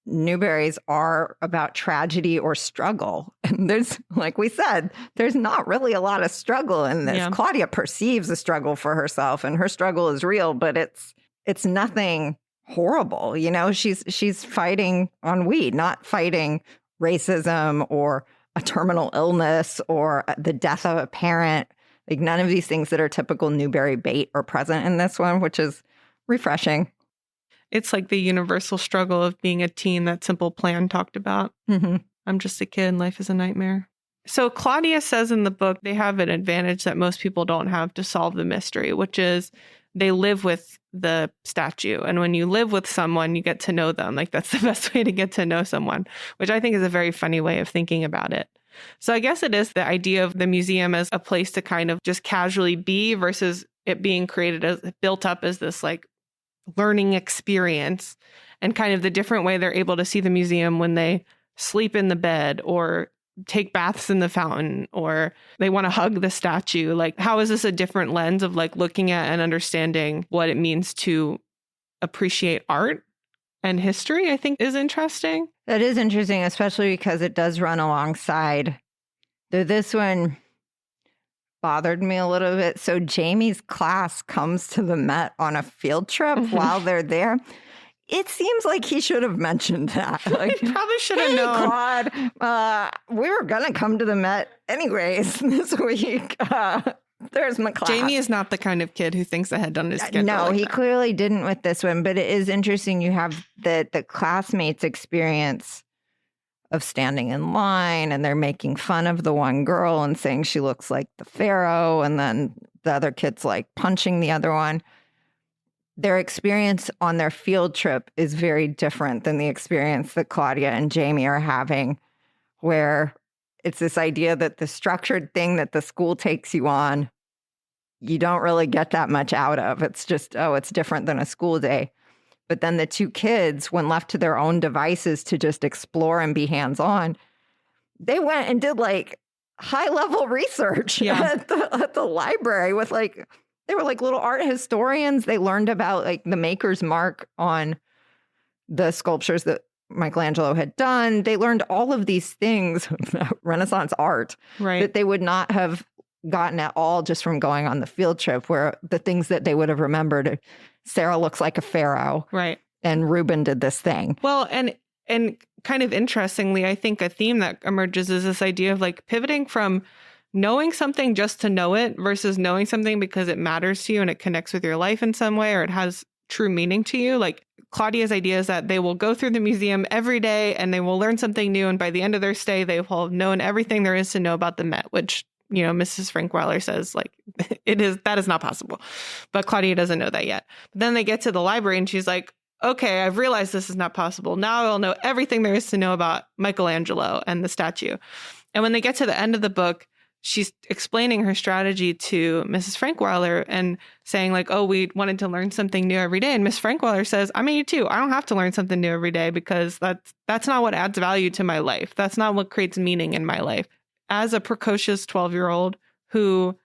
Newberys are about tragedy or struggle. And there's, like we said, there's not really a lot of struggle in this. Yeah. Claudia perceives a struggle for herself and her struggle is real, but it's nothing horrible. She's fighting ennui, not fighting racism or a terminal illness or the death of a parent. Like none of these things that are typical Newbery bait are present in this one, which is refreshing. It's like the universal struggle of being a teen that Simple Plan talked about. Mm-hmm. I'm just a kid and life is a nightmare. So Claudia says in the book they have an advantage that most people don't have to solve the mystery, which is they live with the statue. And when you live with someone, you get to know them. Like that's the best way to get to know someone, which I think is a very funny way of thinking about it. So I guess it is the idea of the museum as a place to kind of just casually be versus it being created as built up as this like learning experience, and kind of the different way they're able to see the museum when they sleep in the bed or take baths in the fountain or they want to hug the statue. Like, how is this a different lens of like looking at and understanding what it means to appreciate art and history, I think is interesting. That is interesting, especially because it does run alongside. Though this one bothered me a little bit. So Jamie's class comes to the Met on a field trip while they're there. It seems like he should have mentioned that. Like, He probably should have hey, known. Claude, we were going to come to the Met anyways this week. There's my class. Jamie is not the kind of kid who thinks ahead on his schedule. No, like he that. clearly didn't with this one. But it is interesting. You have the classmates' experience of standing in line and they're making fun of the one girl and saying she looks like the pharaoh. And then the other kid's like punching the other one. Their experience on their field trip is very different than the experience that Claudia and Jamie are having, where it's this idea that the structured thing that the school takes you on, you don't really get that much out of. It's just, oh, it's different than a school day. But then the two kids, when left to their own devices to just explore and be hands-on, they went and did like high-level research at the library with like, they were like little art historians. They learned about like the maker's mark on the sculptures that Michelangelo had done. They learned all of these things about Renaissance art that they would not have gotten at all just from going on the field trip, where the things that they would have remembered, Sarah looks like a pharaoh. Right. And Reuben did this thing. Well, and kind of interestingly, I think a theme that emerges is this idea of like pivoting from knowing something just to know it versus knowing something because it matters to you and it connects with your life in some way or it has true meaning to you. Like Claudia's idea is that they will go through the museum every day and they will learn something new. And by the end of their stay, they will have known everything there is to know about the Met, which, you know, Mrs. Frankweiler says like that is not possible. But Claudia doesn't know that yet. But then they get to the library and she's like, okay, I've realized this is not possible. Now I'll know everything there is to know about Michelangelo and the statue. And when they get to the end of the book, she's explaining her strategy to Mrs. Frankweiler and saying like, oh, we wanted to learn something new every day. And Miss Frankweiler says, I mean, you too. I don't have to learn something new every day because that's not what adds value to my life. That's not what creates meaning in my life. As a precocious 12-year-old who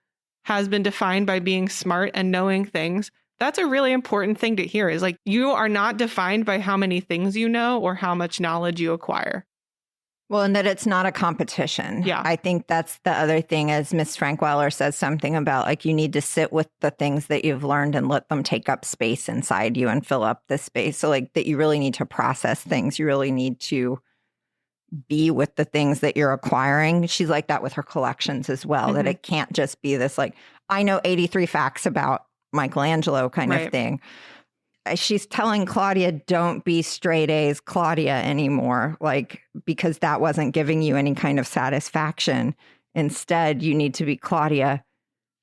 has been defined by being smart and knowing things, that's a really important thing to hear is like, you are not defined by how many things you know or how much knowledge you acquire. Well, and that it's not a competition. Yeah. I think that's the other thing, as Miss Frankweiler says something about like you need to sit with the things that you've learned and let them take up space inside you and fill up the space. So like that you really need to process things. You really need to be with the things that you're acquiring. She's like that with her collections as well, that it can't just be this like, I know 83 facts about Michelangelo kind of thing. She's telling Claudia, don't be straight A's Claudia anymore, like, because that wasn't giving you any kind of satisfaction. Instead, you need to be Claudia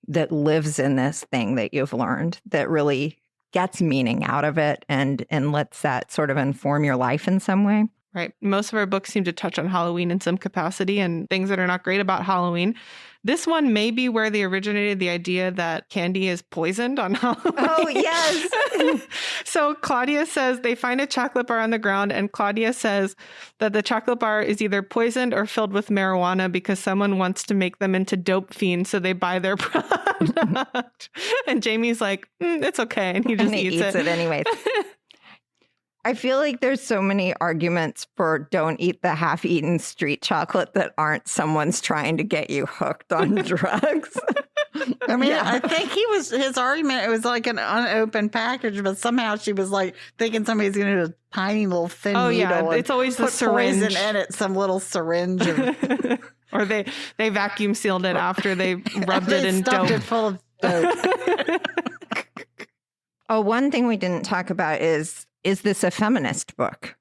that lives in this thing that you've learned, that really gets meaning out of it and lets that sort of inform your life in some way. Right. Most of our books seem to touch on Halloween in some capacity and things that are not great about Halloween. This one may be where they originated the idea that candy is poisoned on Halloween. Oh, yes. So Claudia says they find a chocolate bar on the ground, and Claudia says that the chocolate bar is either poisoned or filled with marijuana because someone wants to make them into dope fiends, so they buy their product. And Jamie's like, it's okay. And he just eats it anyway. I feel like there's so many arguments for don't eat the half-eaten street chocolate that aren't someone's trying to get you hooked on drugs. I mean, I think his argument, it was like an unopened package, but somehow she was like thinking somebody's going to do a tiny little thin needle. Yeah, it's always the syringe. Poison in it, some little syringe. Or they vacuum sealed it after they rubbed it in dope. It full of dope. One thing we didn't talk about is this a feminist book?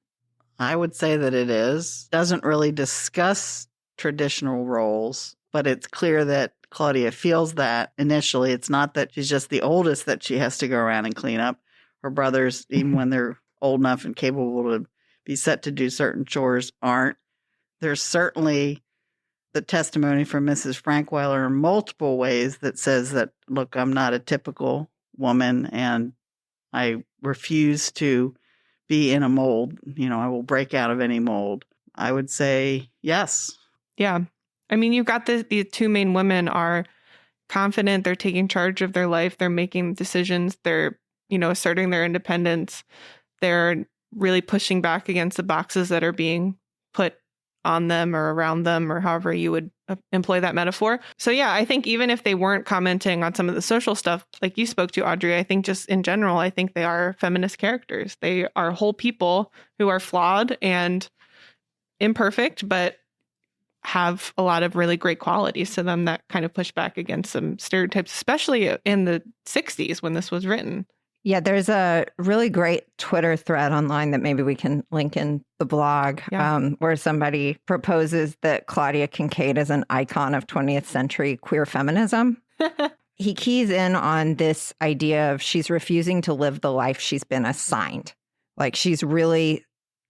I would say that it is. Doesn't really discuss traditional roles, but it's clear that Claudia feels that initially. It's not that she's just the oldest that she has to go around and clean up. Her brothers, even when they're old enough and capable to be set to do certain chores, aren't. There's certainly the testimony from Mrs. Frankweiler in multiple ways that says that, look, I'm not a typical woman and I refuse to be in a mold. I will break out of any mold. I would say yes. Yeah. I mean, you've got the two main women are confident. They're taking charge of their life. They're making decisions. They're, asserting their independence. They're really pushing back against the boxes that are being put on them or around them, or however you would employ that metaphor. So yeah, I think even if they weren't commenting on some of the social stuff like you spoke to, Audrey, I think just in general, I think they are feminist characters. They are whole people who are flawed and imperfect, but have a lot of really great qualities to them that kind of push back against some stereotypes, especially in the 60s when this was written. Yeah, there's a really great Twitter thread online that maybe we can link in the blog, where somebody proposes that Claudia Kincaid is an icon of 20th century queer feminism. He keys in on this idea of she's refusing to live the life she's been assigned. Like she's really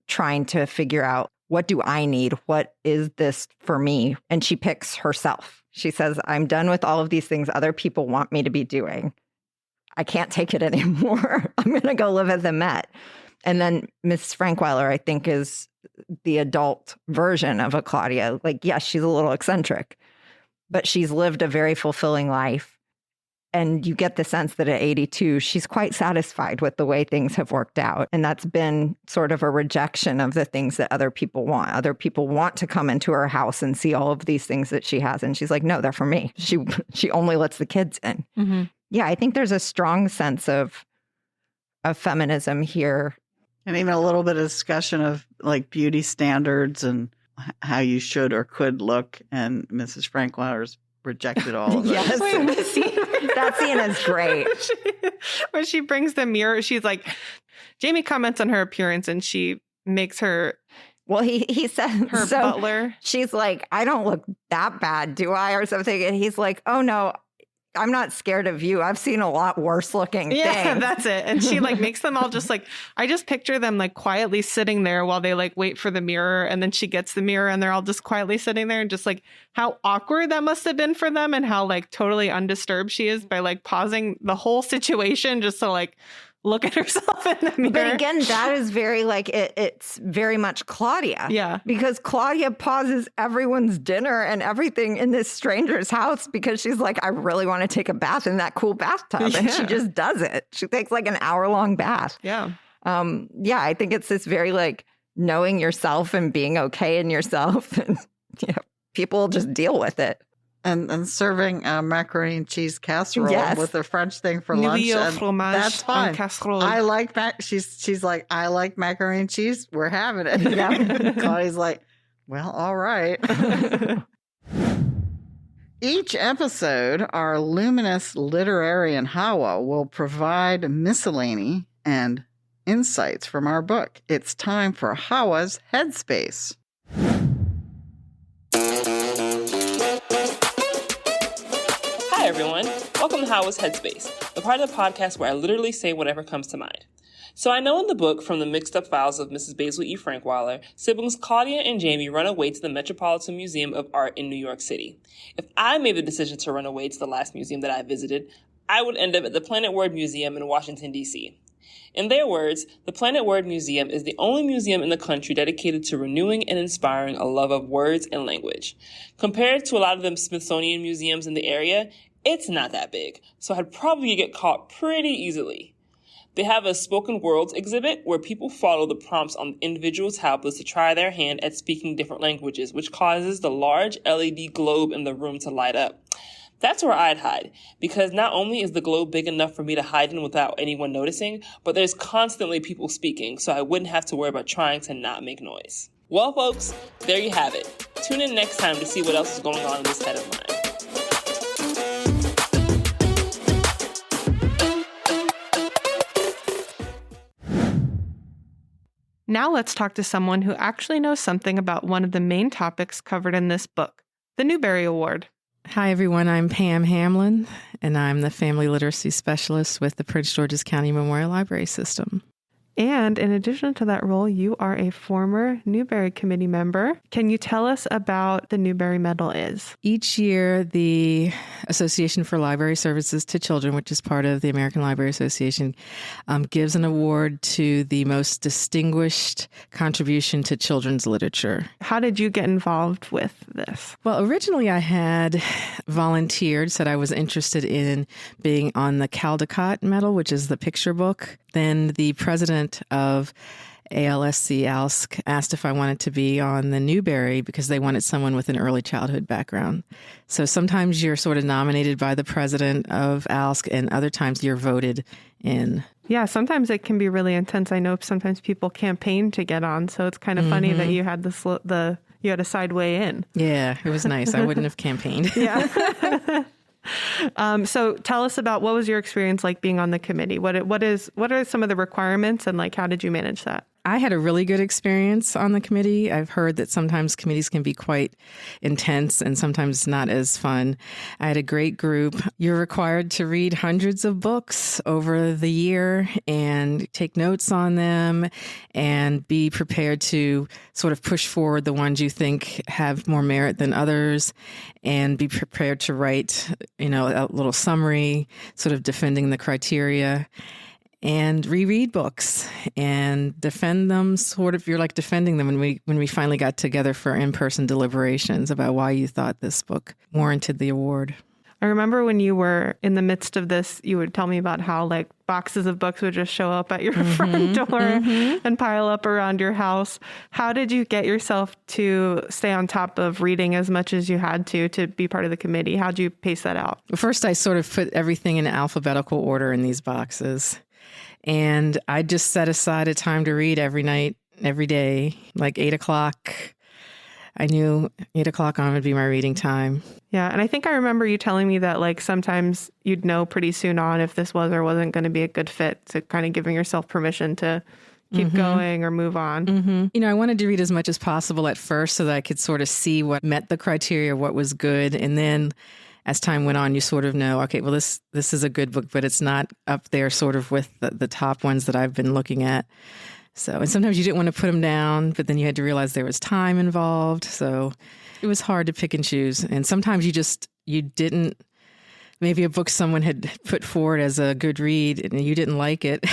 trying to figure out, what do I need? What is this for me? And she picks herself. She says, I'm done with all of these things other people want me to be doing. I can't take it anymore. I'm going to go live at the Met. And then Miss Frankweiler, I think, is the adult version of a Claudia. Like, yes, she's a little eccentric, but she's lived a very fulfilling life. And you get the sense that at 82, she's quite satisfied with the way things have worked out. And that's been sort of a rejection of the things that other people want. Other people want to come into her house and see all of these things that she has. And she's like, no, they're for me. She only lets the kids in. Mm-hmm. Yeah, I think there's a strong sense of feminism here. And even a little bit of discussion of like beauty standards and how you should or could look. And Mrs. Frankweiler's rejected all of yes. That scene is great. When she brings the mirror, she's like, Jamie comments on her appearance and she makes her... Well, he said her butler. She's like, I don't look that bad, do I? Or something. And he's like, oh, no. I'm not scared of you. I've seen a lot worse looking things. Yeah, that's it. And she like makes them all just like, I just picture them like quietly sitting there while they like wait for the mirror. And then she gets the mirror and they're all just quietly sitting there, and just like how awkward that must have been for them, and how like totally undisturbed she is by like pausing the whole situation just to like look at herself in the mirror. But again, that is very like, it's very much Claudia. Yeah. Because Claudia pauses everyone's dinner and everything in this stranger's house because she's like, I really want to take a bath in that cool bathtub. Yeah. And she just does it. She takes like an hour-long bath. Yeah. Yeah, I think it's this very like knowing yourself and being okay in yourself. And people just deal with it. And serving macaroni and cheese casserole with the French thing for lunch. That's fine. I like she's like, I like macaroni and cheese. We're having it. Yeah. Claudia's like, well, all right. Each episode, our luminous literarian Hawa will provide miscellany and insights from our book. It's time for Hawa's Headspace. Hi, everyone. Welcome to Hawa's Headspace, the part of the podcast where I literally say whatever comes to mind. So I know in the book, From the Mixed Up Files of Mrs. Basil E. Frankweiler, siblings Claudia and Jamie run away to the Metropolitan Museum of Art in New York City. If I made the decision to run away to the last museum that I visited, I would end up at the Planet Word Museum in Washington, D.C. In their words, the Planet Word Museum is the only museum in the country dedicated to renewing and inspiring a love of words and language. Compared to a lot of the Smithsonian museums in the area, it's not that big, so I'd probably get caught pretty easily. They have a spoken words exhibit where people follow the prompts on individual tablets to try their hand at speaking different languages, which causes the large LED globe in the room to light up. That's where I'd hide, because not only is the globe big enough for me to hide in without anyone noticing, but there's constantly people speaking, so I wouldn't have to worry about trying to not make noise. Well, folks, there you have it. Tune in next time to see what else is going on in this head of mine. Now let's talk to someone who actually knows something about one of the main topics covered in this book, the Newbery Award. Hi, everyone. I'm Pam Hamlin, and I'm the Family Literacy Specialist with the Prince George's County Memorial Library System. And in addition to that role, you are a former Newbery Committee member. Can you tell us about the Newbery Medal is? Each year, the Association for Library Services to Children, which is part of the American Library Association, gives an award to the most distinguished contribution to children's literature. How did you get involved with this? Well, originally I had volunteered, said I was interested in being on the Caldecott Medal, which is the picture book. Then the president of ALSC ALSC asked if I wanted to be on the Newbery because they wanted someone with an early childhood background. So sometimes you're sort of nominated by the president of ALSC and other times you're voted in. Yeah, sometimes it can be really intense. I know sometimes people campaign to get on, so it's kind of funny that you had you had a side way in. Yeah, it was nice. I wouldn't have campaigned. Yeah. So tell us about what was your experience like being on the committee? What are some of the requirements and how did you manage that? I had a really good experience on the committee. I've heard that sometimes committees can be quite intense and sometimes not as fun. I had a great group. You're required to read hundreds of books over the year and take notes on them and be prepared to sort of push forward the ones you think have more merit than others and be prepared to write, a little summary, sort of defending the criteria. And reread books and defend them. Sort of, you're like defending them when we finally got together for in-person deliberations about why you thought this book warranted the award. I remember when you were in the midst of this, you would tell me about how boxes of books would just show up at your front door and pile up around your house. How did you get yourself to stay on top of reading as much as you had to be part of the committee? How'd you pace that out? First, I sort of put everything in alphabetical order in these boxes. And I just set aside a time to read every night, every day, 8 o'clock. I knew 8 o'clock on would be my reading time. Yeah. And I think I remember you telling me that sometimes you'd know pretty soon on if this was or wasn't going to be a good fit. So kind of giving yourself permission to keep going or move on. I wanted to read as much as possible at first so that I could sort of see what met the criteria, what was good. And then as time went on, you sort of know, okay, well, this is a good book, but it's not up there sort of with the top ones that I've been looking at. So, and sometimes you didn't want to put them down, but then you had to realize there was time involved. So it was hard to pick and choose. And sometimes you didn't, maybe a book someone had put forward as a good read and you didn't like it.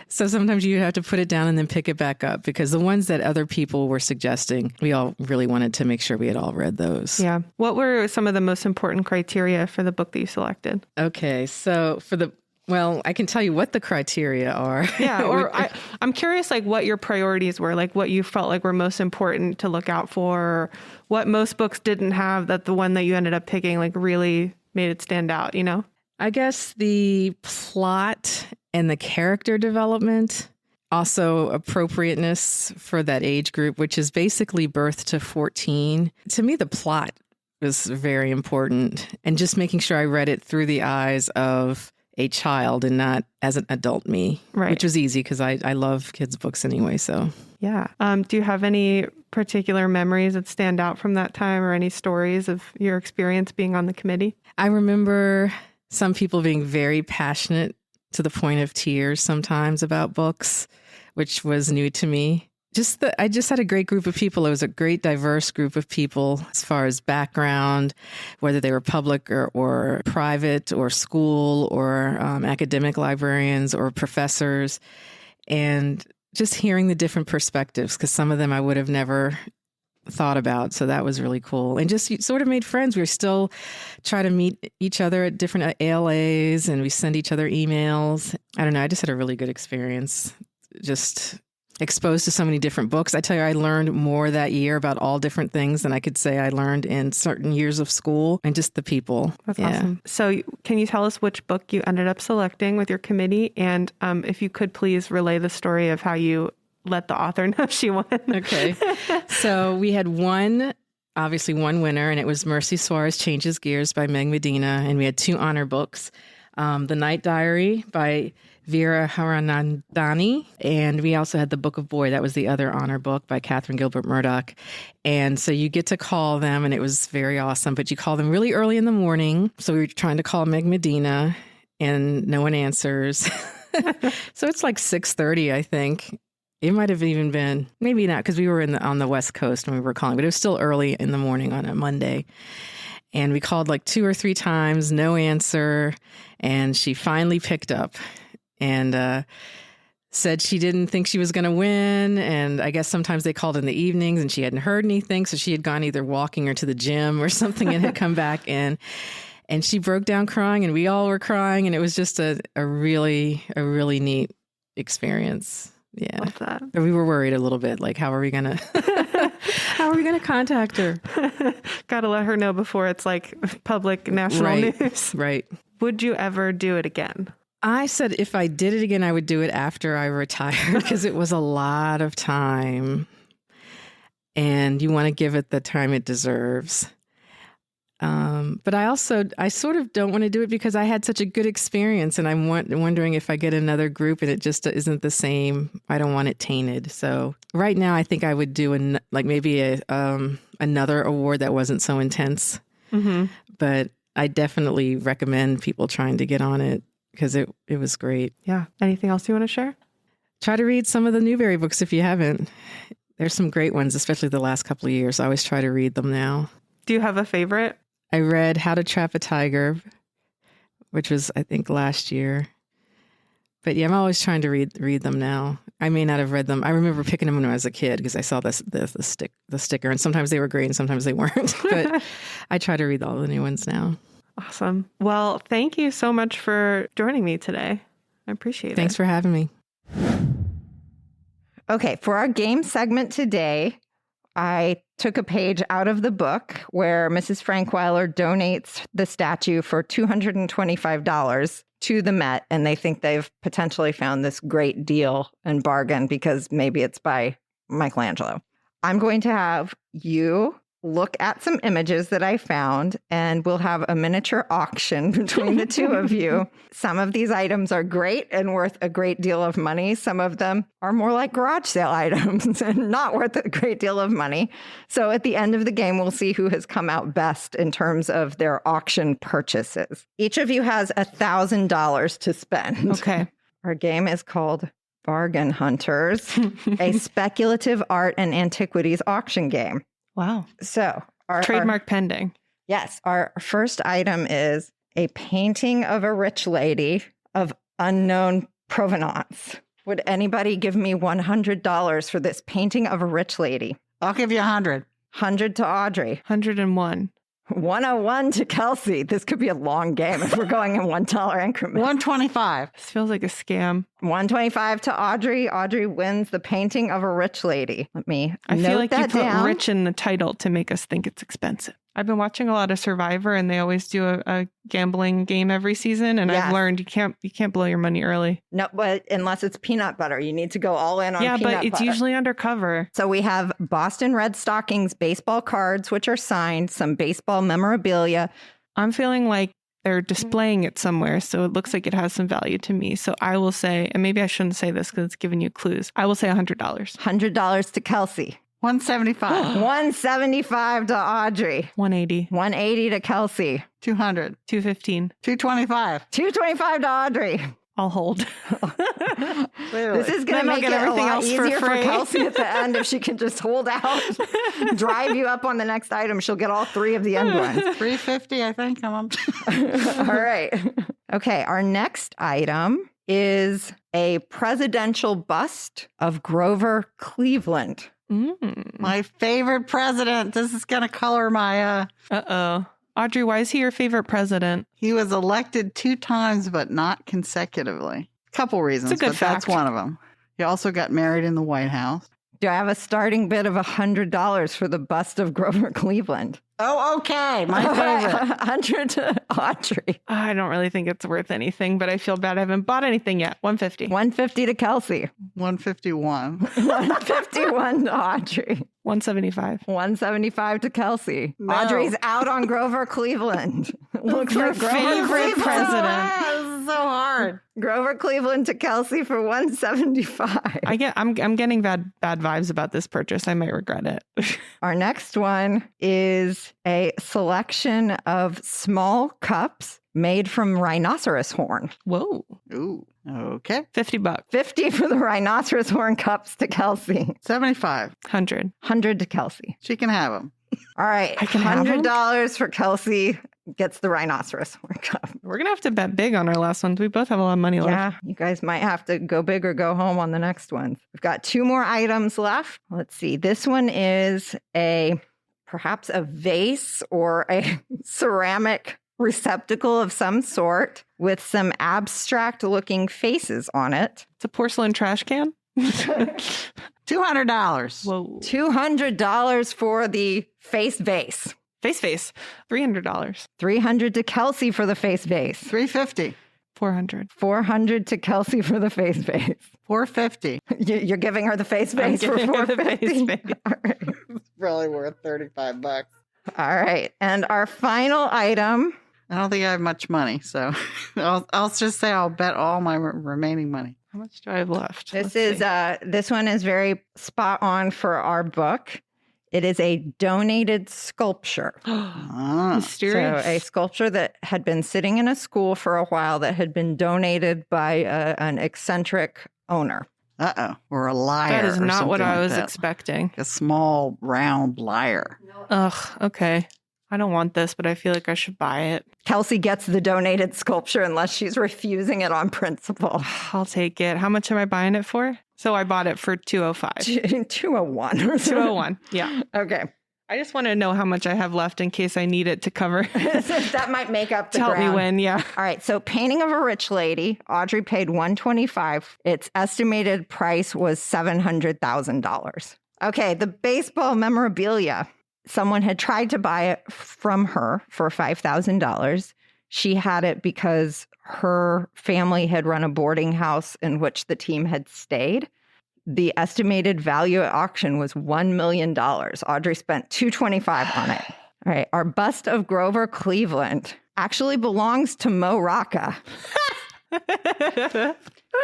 So sometimes you have to put it down and then pick it back up because the ones that other people were suggesting, we all really wanted to make sure we had all read those. Yeah. What were some of the most important criteria for the book that you selected? Okay. So I can tell you what the criteria are. Yeah. Or I'm curious, what your priorities were, what you felt were most important to look out for, or what most books didn't have that the one that you ended up picking, really made it stand out, I guess the plot and the character development, also appropriateness for that age group, which is basically birth to 14. To me, the plot was very important and just making sure I read it through the eyes of a child and not as an adult me, right. Which was easy because I love kids' books anyway. So, yeah. Do you have any particular memories that stand out from that time or any stories of your experience being on the committee? I remember some people being very passionate to the point of tears sometimes about books, which was new to me. I just had a great group of people. It was a great diverse group of people as far as background, whether they were public or private or school or academic librarians or professors, and just hearing the different perspectives because some of them I would have never thought about. So that was really cool. And just sort of made friends. We still try to meet each other at different ALAs and we send each other emails. I don't know. I just had a really good experience. exposed to so many different books. I tell you, I learned more that year about all different things than I could say I learned in certain years of school, and just the people. That's awesome. So can you tell us which book you ended up selecting with your committee? And if you could please relay the story of how you let the author know she won. Okay. So we had obviously one winner, and it was Mercy Suarez Changes Gears by Meg Medina. And we had 2 honor books, The Night Diary by Vera Haranandani. And we also had The Book of Boy. That was the other honor book by Catherine Gilbert Murdoch. And so you get to call them, and it was very awesome. But you call them really early in the morning. So we were trying to call Meg Medina, and no one answers. So it's like 6:30, I think. It might have even been, maybe not, because we were on the West Coast when we were calling, but it was still early in the morning on a Monday. And we called like 2 or 3 times, no answer. And she finally picked up and said she didn't think she was going to win. And I guess sometimes they called in the evenings and she hadn't heard anything. So she had gone either walking or to the gym or something and had come back in. And she broke down crying, and we all were crying. And it was just a really neat experience. Yeah. Love that. We were worried a little bit, like, how are we going to contact her? Got to let her know before it's like public national news. Right. Would you ever do it again? I said if I did it again, I would do it after I retired, because it was a lot of time and you want to give it the time it deserves. But I sort of don't want to do it because I had such a good experience, and I'm wondering if I get another group and it just isn't the same. I don't want it tainted. So right now, I think I would do maybe another award that wasn't so intense. Mm-hmm. But I definitely recommend people trying to get on it because it was great. Yeah. Anything else you want to share? Try to read some of the Newbery books if you haven't. There's some great ones, especially the last couple of years. I always try to read them now. Do you have a favorite? I read How to Trap a Tiger, which was, I think, last year. But yeah, I'm always trying to read them now. I may not have read them. I remember picking them when I was a kid because I saw the sticker, and sometimes they were great and sometimes they weren't. But I try to read all the new ones now. Awesome. Well, thank you so much for joining me today. I appreciate it. Thanks for having me. Okay, for our game segment today, I took a page out of the book where Mrs. Frankweiler donates the statue for $225 to the Met, and they think they've potentially found this great deal and bargain because maybe it's by Michelangelo. I'm going to have you look at some images that I found, and we'll have a miniature auction between the two of you. Some of these items are great and worth a great deal of money. Some of them are more like garage sale items and not worth a great deal of money. So at the end of the game, we'll see who has come out best in terms of their auction purchases. Each of you has $1,000 to spend. Okay. Our game is called Bargain Hunters, a speculative art and antiquities auction game. Wow. So trademark pending. Yes. Our first item is a painting of a rich lady of unknown provenance. Would anybody give me $100 for this painting of a rich lady? I'll give you 100. 100 to Audrey. 101. 101 to Kelsey. This could be a long game if we're going in $1 increments. 125. This feels like a scam. 125 to Audrey. Audrey wins the painting of a rich lady. Let me I feel like you put down. Rich in the title to make us think it's expensive. I've been watching a lot of Survivor, and they always do a gambling game every season. And Yes. I've learned you can't blow your money early. No, but unless it's peanut butter, you need to go all in on peanut butter. Yeah, but it's usually undercover. So we have Boston Red Stockings baseball cards, which are signed, some baseball memorabilia. I'm feeling like they're displaying it somewhere, so it looks like it has some value to me. So I will say, and maybe I shouldn't say this because it's giving you clues, I will say $100. $100 to Kelsey. 175. 175 to Audrey. 180. 180 to Kelsey. 200. 215. 225. 225 to Audrey. I'll hold. This is going to Then I'll make get it a everything lot else for easier for free. Kelsey at the end if she can just hold out, drive you up on the next item. She'll get all 3 of the end ones. 350, I think. I'm up. All right. Okay, our next item is a presidential bust of Grover Cleveland. My favorite president. This is going to color my... Uh-oh. Audrey, why is he your favorite president? He was elected 2 times, but not consecutively. Couple reasons, It's a good but that's fact. one of them. He also got married in the White House. Do I have a starting bid of $100 for the bust of Grover Cleveland? Oh, okay. My favorite. 100 to Audrey. I don't really think it's worth anything, but I feel bad. I haven't bought anything yet. 150. 150 to Kelsey. 151. 151 to Audrey. 175. 175 to Kelsey. No. Audrey's out on Grover Cleveland. Looks Your like Grover favorite Cleveland. president. This is so hard. Grover Cleveland to Kelsey for 175. I'm getting bad vibes about this purchase. I might regret it. Our next one is a selection of small cups made from rhinoceros horn. Whoa. Ooh. Okay. $50. 50 for the rhinoceros horn cups to Kelsey. 75. 100. 100 to Kelsey. She can have them. All right. I can have 'em? $100 for Kelsey gets the rhinoceros horn cup. We're going to have to bet big on our last ones. We both have a lot of money left. Yeah, you guys might have to go big or go home on the next ones. We've got 2 more items left. Let's see. This one is perhaps a vase or a ceramic receptacle of some sort with some abstract looking faces on it. It's a porcelain trash can. $200. Whoa. $200 for the face vase. Face. $300. 300 to Kelsey for the face vase. $350. 400. 400 to Kelsey for the face vase. $450. You're giving her the face I'm vase for giving her the face $450. vase. All right. It's probably worth $35. All right. And our final item. I don't think I have much money, so I'll just say I'll bet all my remaining money. How much do I have left? This one is very spot on for our book. It is a donated sculpture. Ah. Mysterious. So a sculpture that had been sitting in a school for a while that had been donated by an eccentric owner. Uh-oh. Or a liar. That is or not what something I like was that. expecting. A small, round liar. Ugh, okay. I don't want this, but I feel like I should buy it. Kelsey gets the donated sculpture unless she's refusing it on principle. I'll take it. How much am I buying it for? So I bought it for $205. 201 or something. 201. Yeah. Okay. I just want to know how much I have left in case I need it to cover. That might make up the to help me ground. win. Yeah. All right. So Painting of a Rich Lady, Audrey paid $125. Its estimated price was $700,000. Okay. The baseball memorabilia. Someone had tried to buy it from her for $5,000. She had it because her family had run a boarding house in which the team had stayed. The estimated value at auction was $1 million. Audrey spent $225 on it. All right. Our bust of Grover Cleveland actually belongs to Mo Rocca.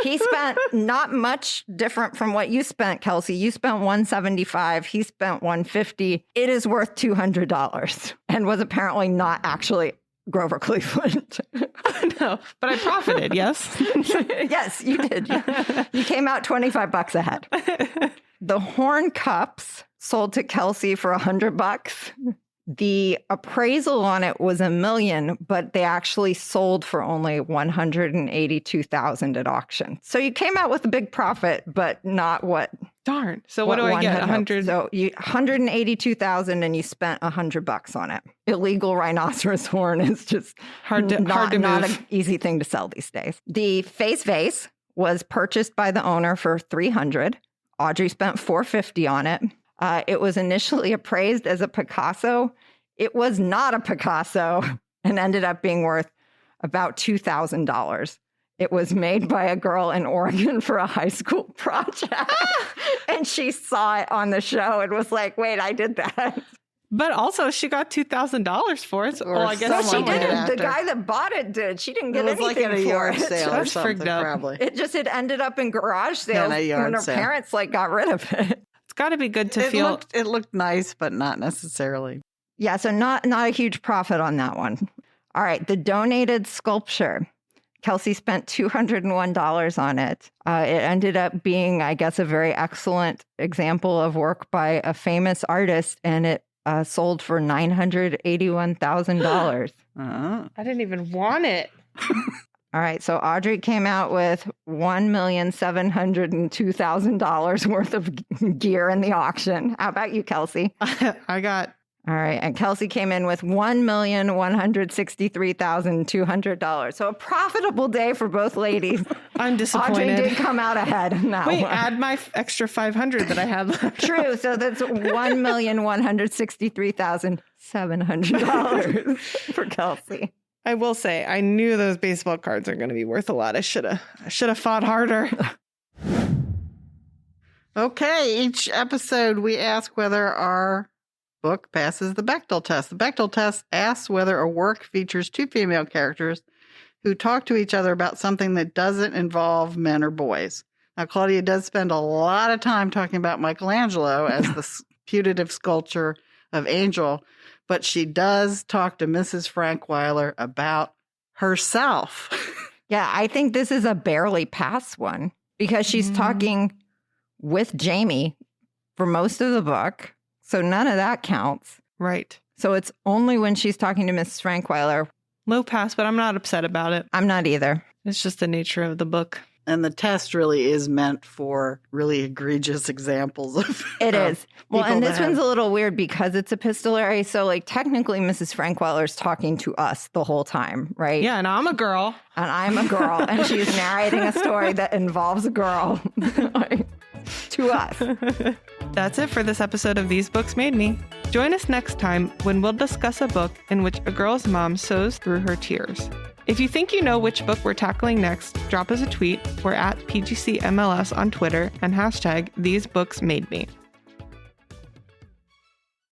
He spent not much different from what you spent, Kelsey. You spent $175. He spent $150. It is worth $200 and was apparently not actually Grover Cleveland. No, but I profited, yes? Yes, you did. You came out $25 ahead. The horn cups sold to Kelsey for $100. The appraisal on it was $1 million, but they actually sold for only $182,000 at auction. So you came out with a big profit, but not what. Darn. So what do I get? 100. So you $182,000 and you spent $100 on it. Illegal rhinoceros horn is just hard to not move. an easy thing to sell these days. The face vase was purchased by the owner for $300. Audrey spent $450 on it. It was initially appraised as a Picasso. It was not a Picasso and ended up being worth about $2,000. It was made by a girl in Oregon for a high school project. And she saw it on the show and was like, wait, I did that. But also, she got $2,000 for it. Or Well, I guess No, she someone didn't. after. The guy that bought it did. She didn't get It was anything like at a for yard it. sale or That's something, frigged up. probably. It ended up in garage sales a yard when her sale. parents like got rid of it. It's got to be good to feel. It looked nice, but not necessarily. Yeah, so not a huge profit on that one. All right, the donated sculpture. Kelsey spent $201 on it. It ended up being, I guess, a very excellent example of work by a famous artist, and it sold for $981,000. Uh-huh. I didn't even want it. All right, so Audrey came out with $1,702,000 worth of gear in the auction. How about you, Kelsey? I got All right. And Kelsey came in with $1,163,200. So a profitable day for both ladies. I'm disappointed. Audrey did come out ahead. No. Wait, add my extra 500 that I had left. True. So that's $1,163,700 for Kelsey. I will say, I knew those baseball cards are going to be worth a lot. I should have fought harder. Okay, each episode we ask whether our book passes the Bechdel test. The Bechdel test asks whether a work features two female characters who talk to each other about something that doesn't involve men or boys. Now, Claudia does spend a lot of time talking about Michelangelo as the putative sculpture of Angel, but she does talk to Mrs. Frankweiler about herself. Yeah, I think this is a barely pass one because she's talking with Jamie for most of the book. So none of that counts. Right. So it's only when she's talking to Mrs. Frankweiler. Low pass, but I'm not upset about it. I'm not either. It's just the nature of the book. And the test really is meant for really egregious examples of it is. Well, and this have. one's a little weird because it's epistolary. So like technically Mrs. Frankweiler's talking to us the whole time, right? Yeah, and I'm a girl. And I'm a girl. And she's narrating a story that involves a girl to us. That's it for this episode of These Books Made Me. Join us next time when we'll discuss a book in which a girl's mom sews through her tears. If you think you know which book we're tackling next, drop us a tweet. We're at PGCMLS on Twitter and hashtag These Books Made Me.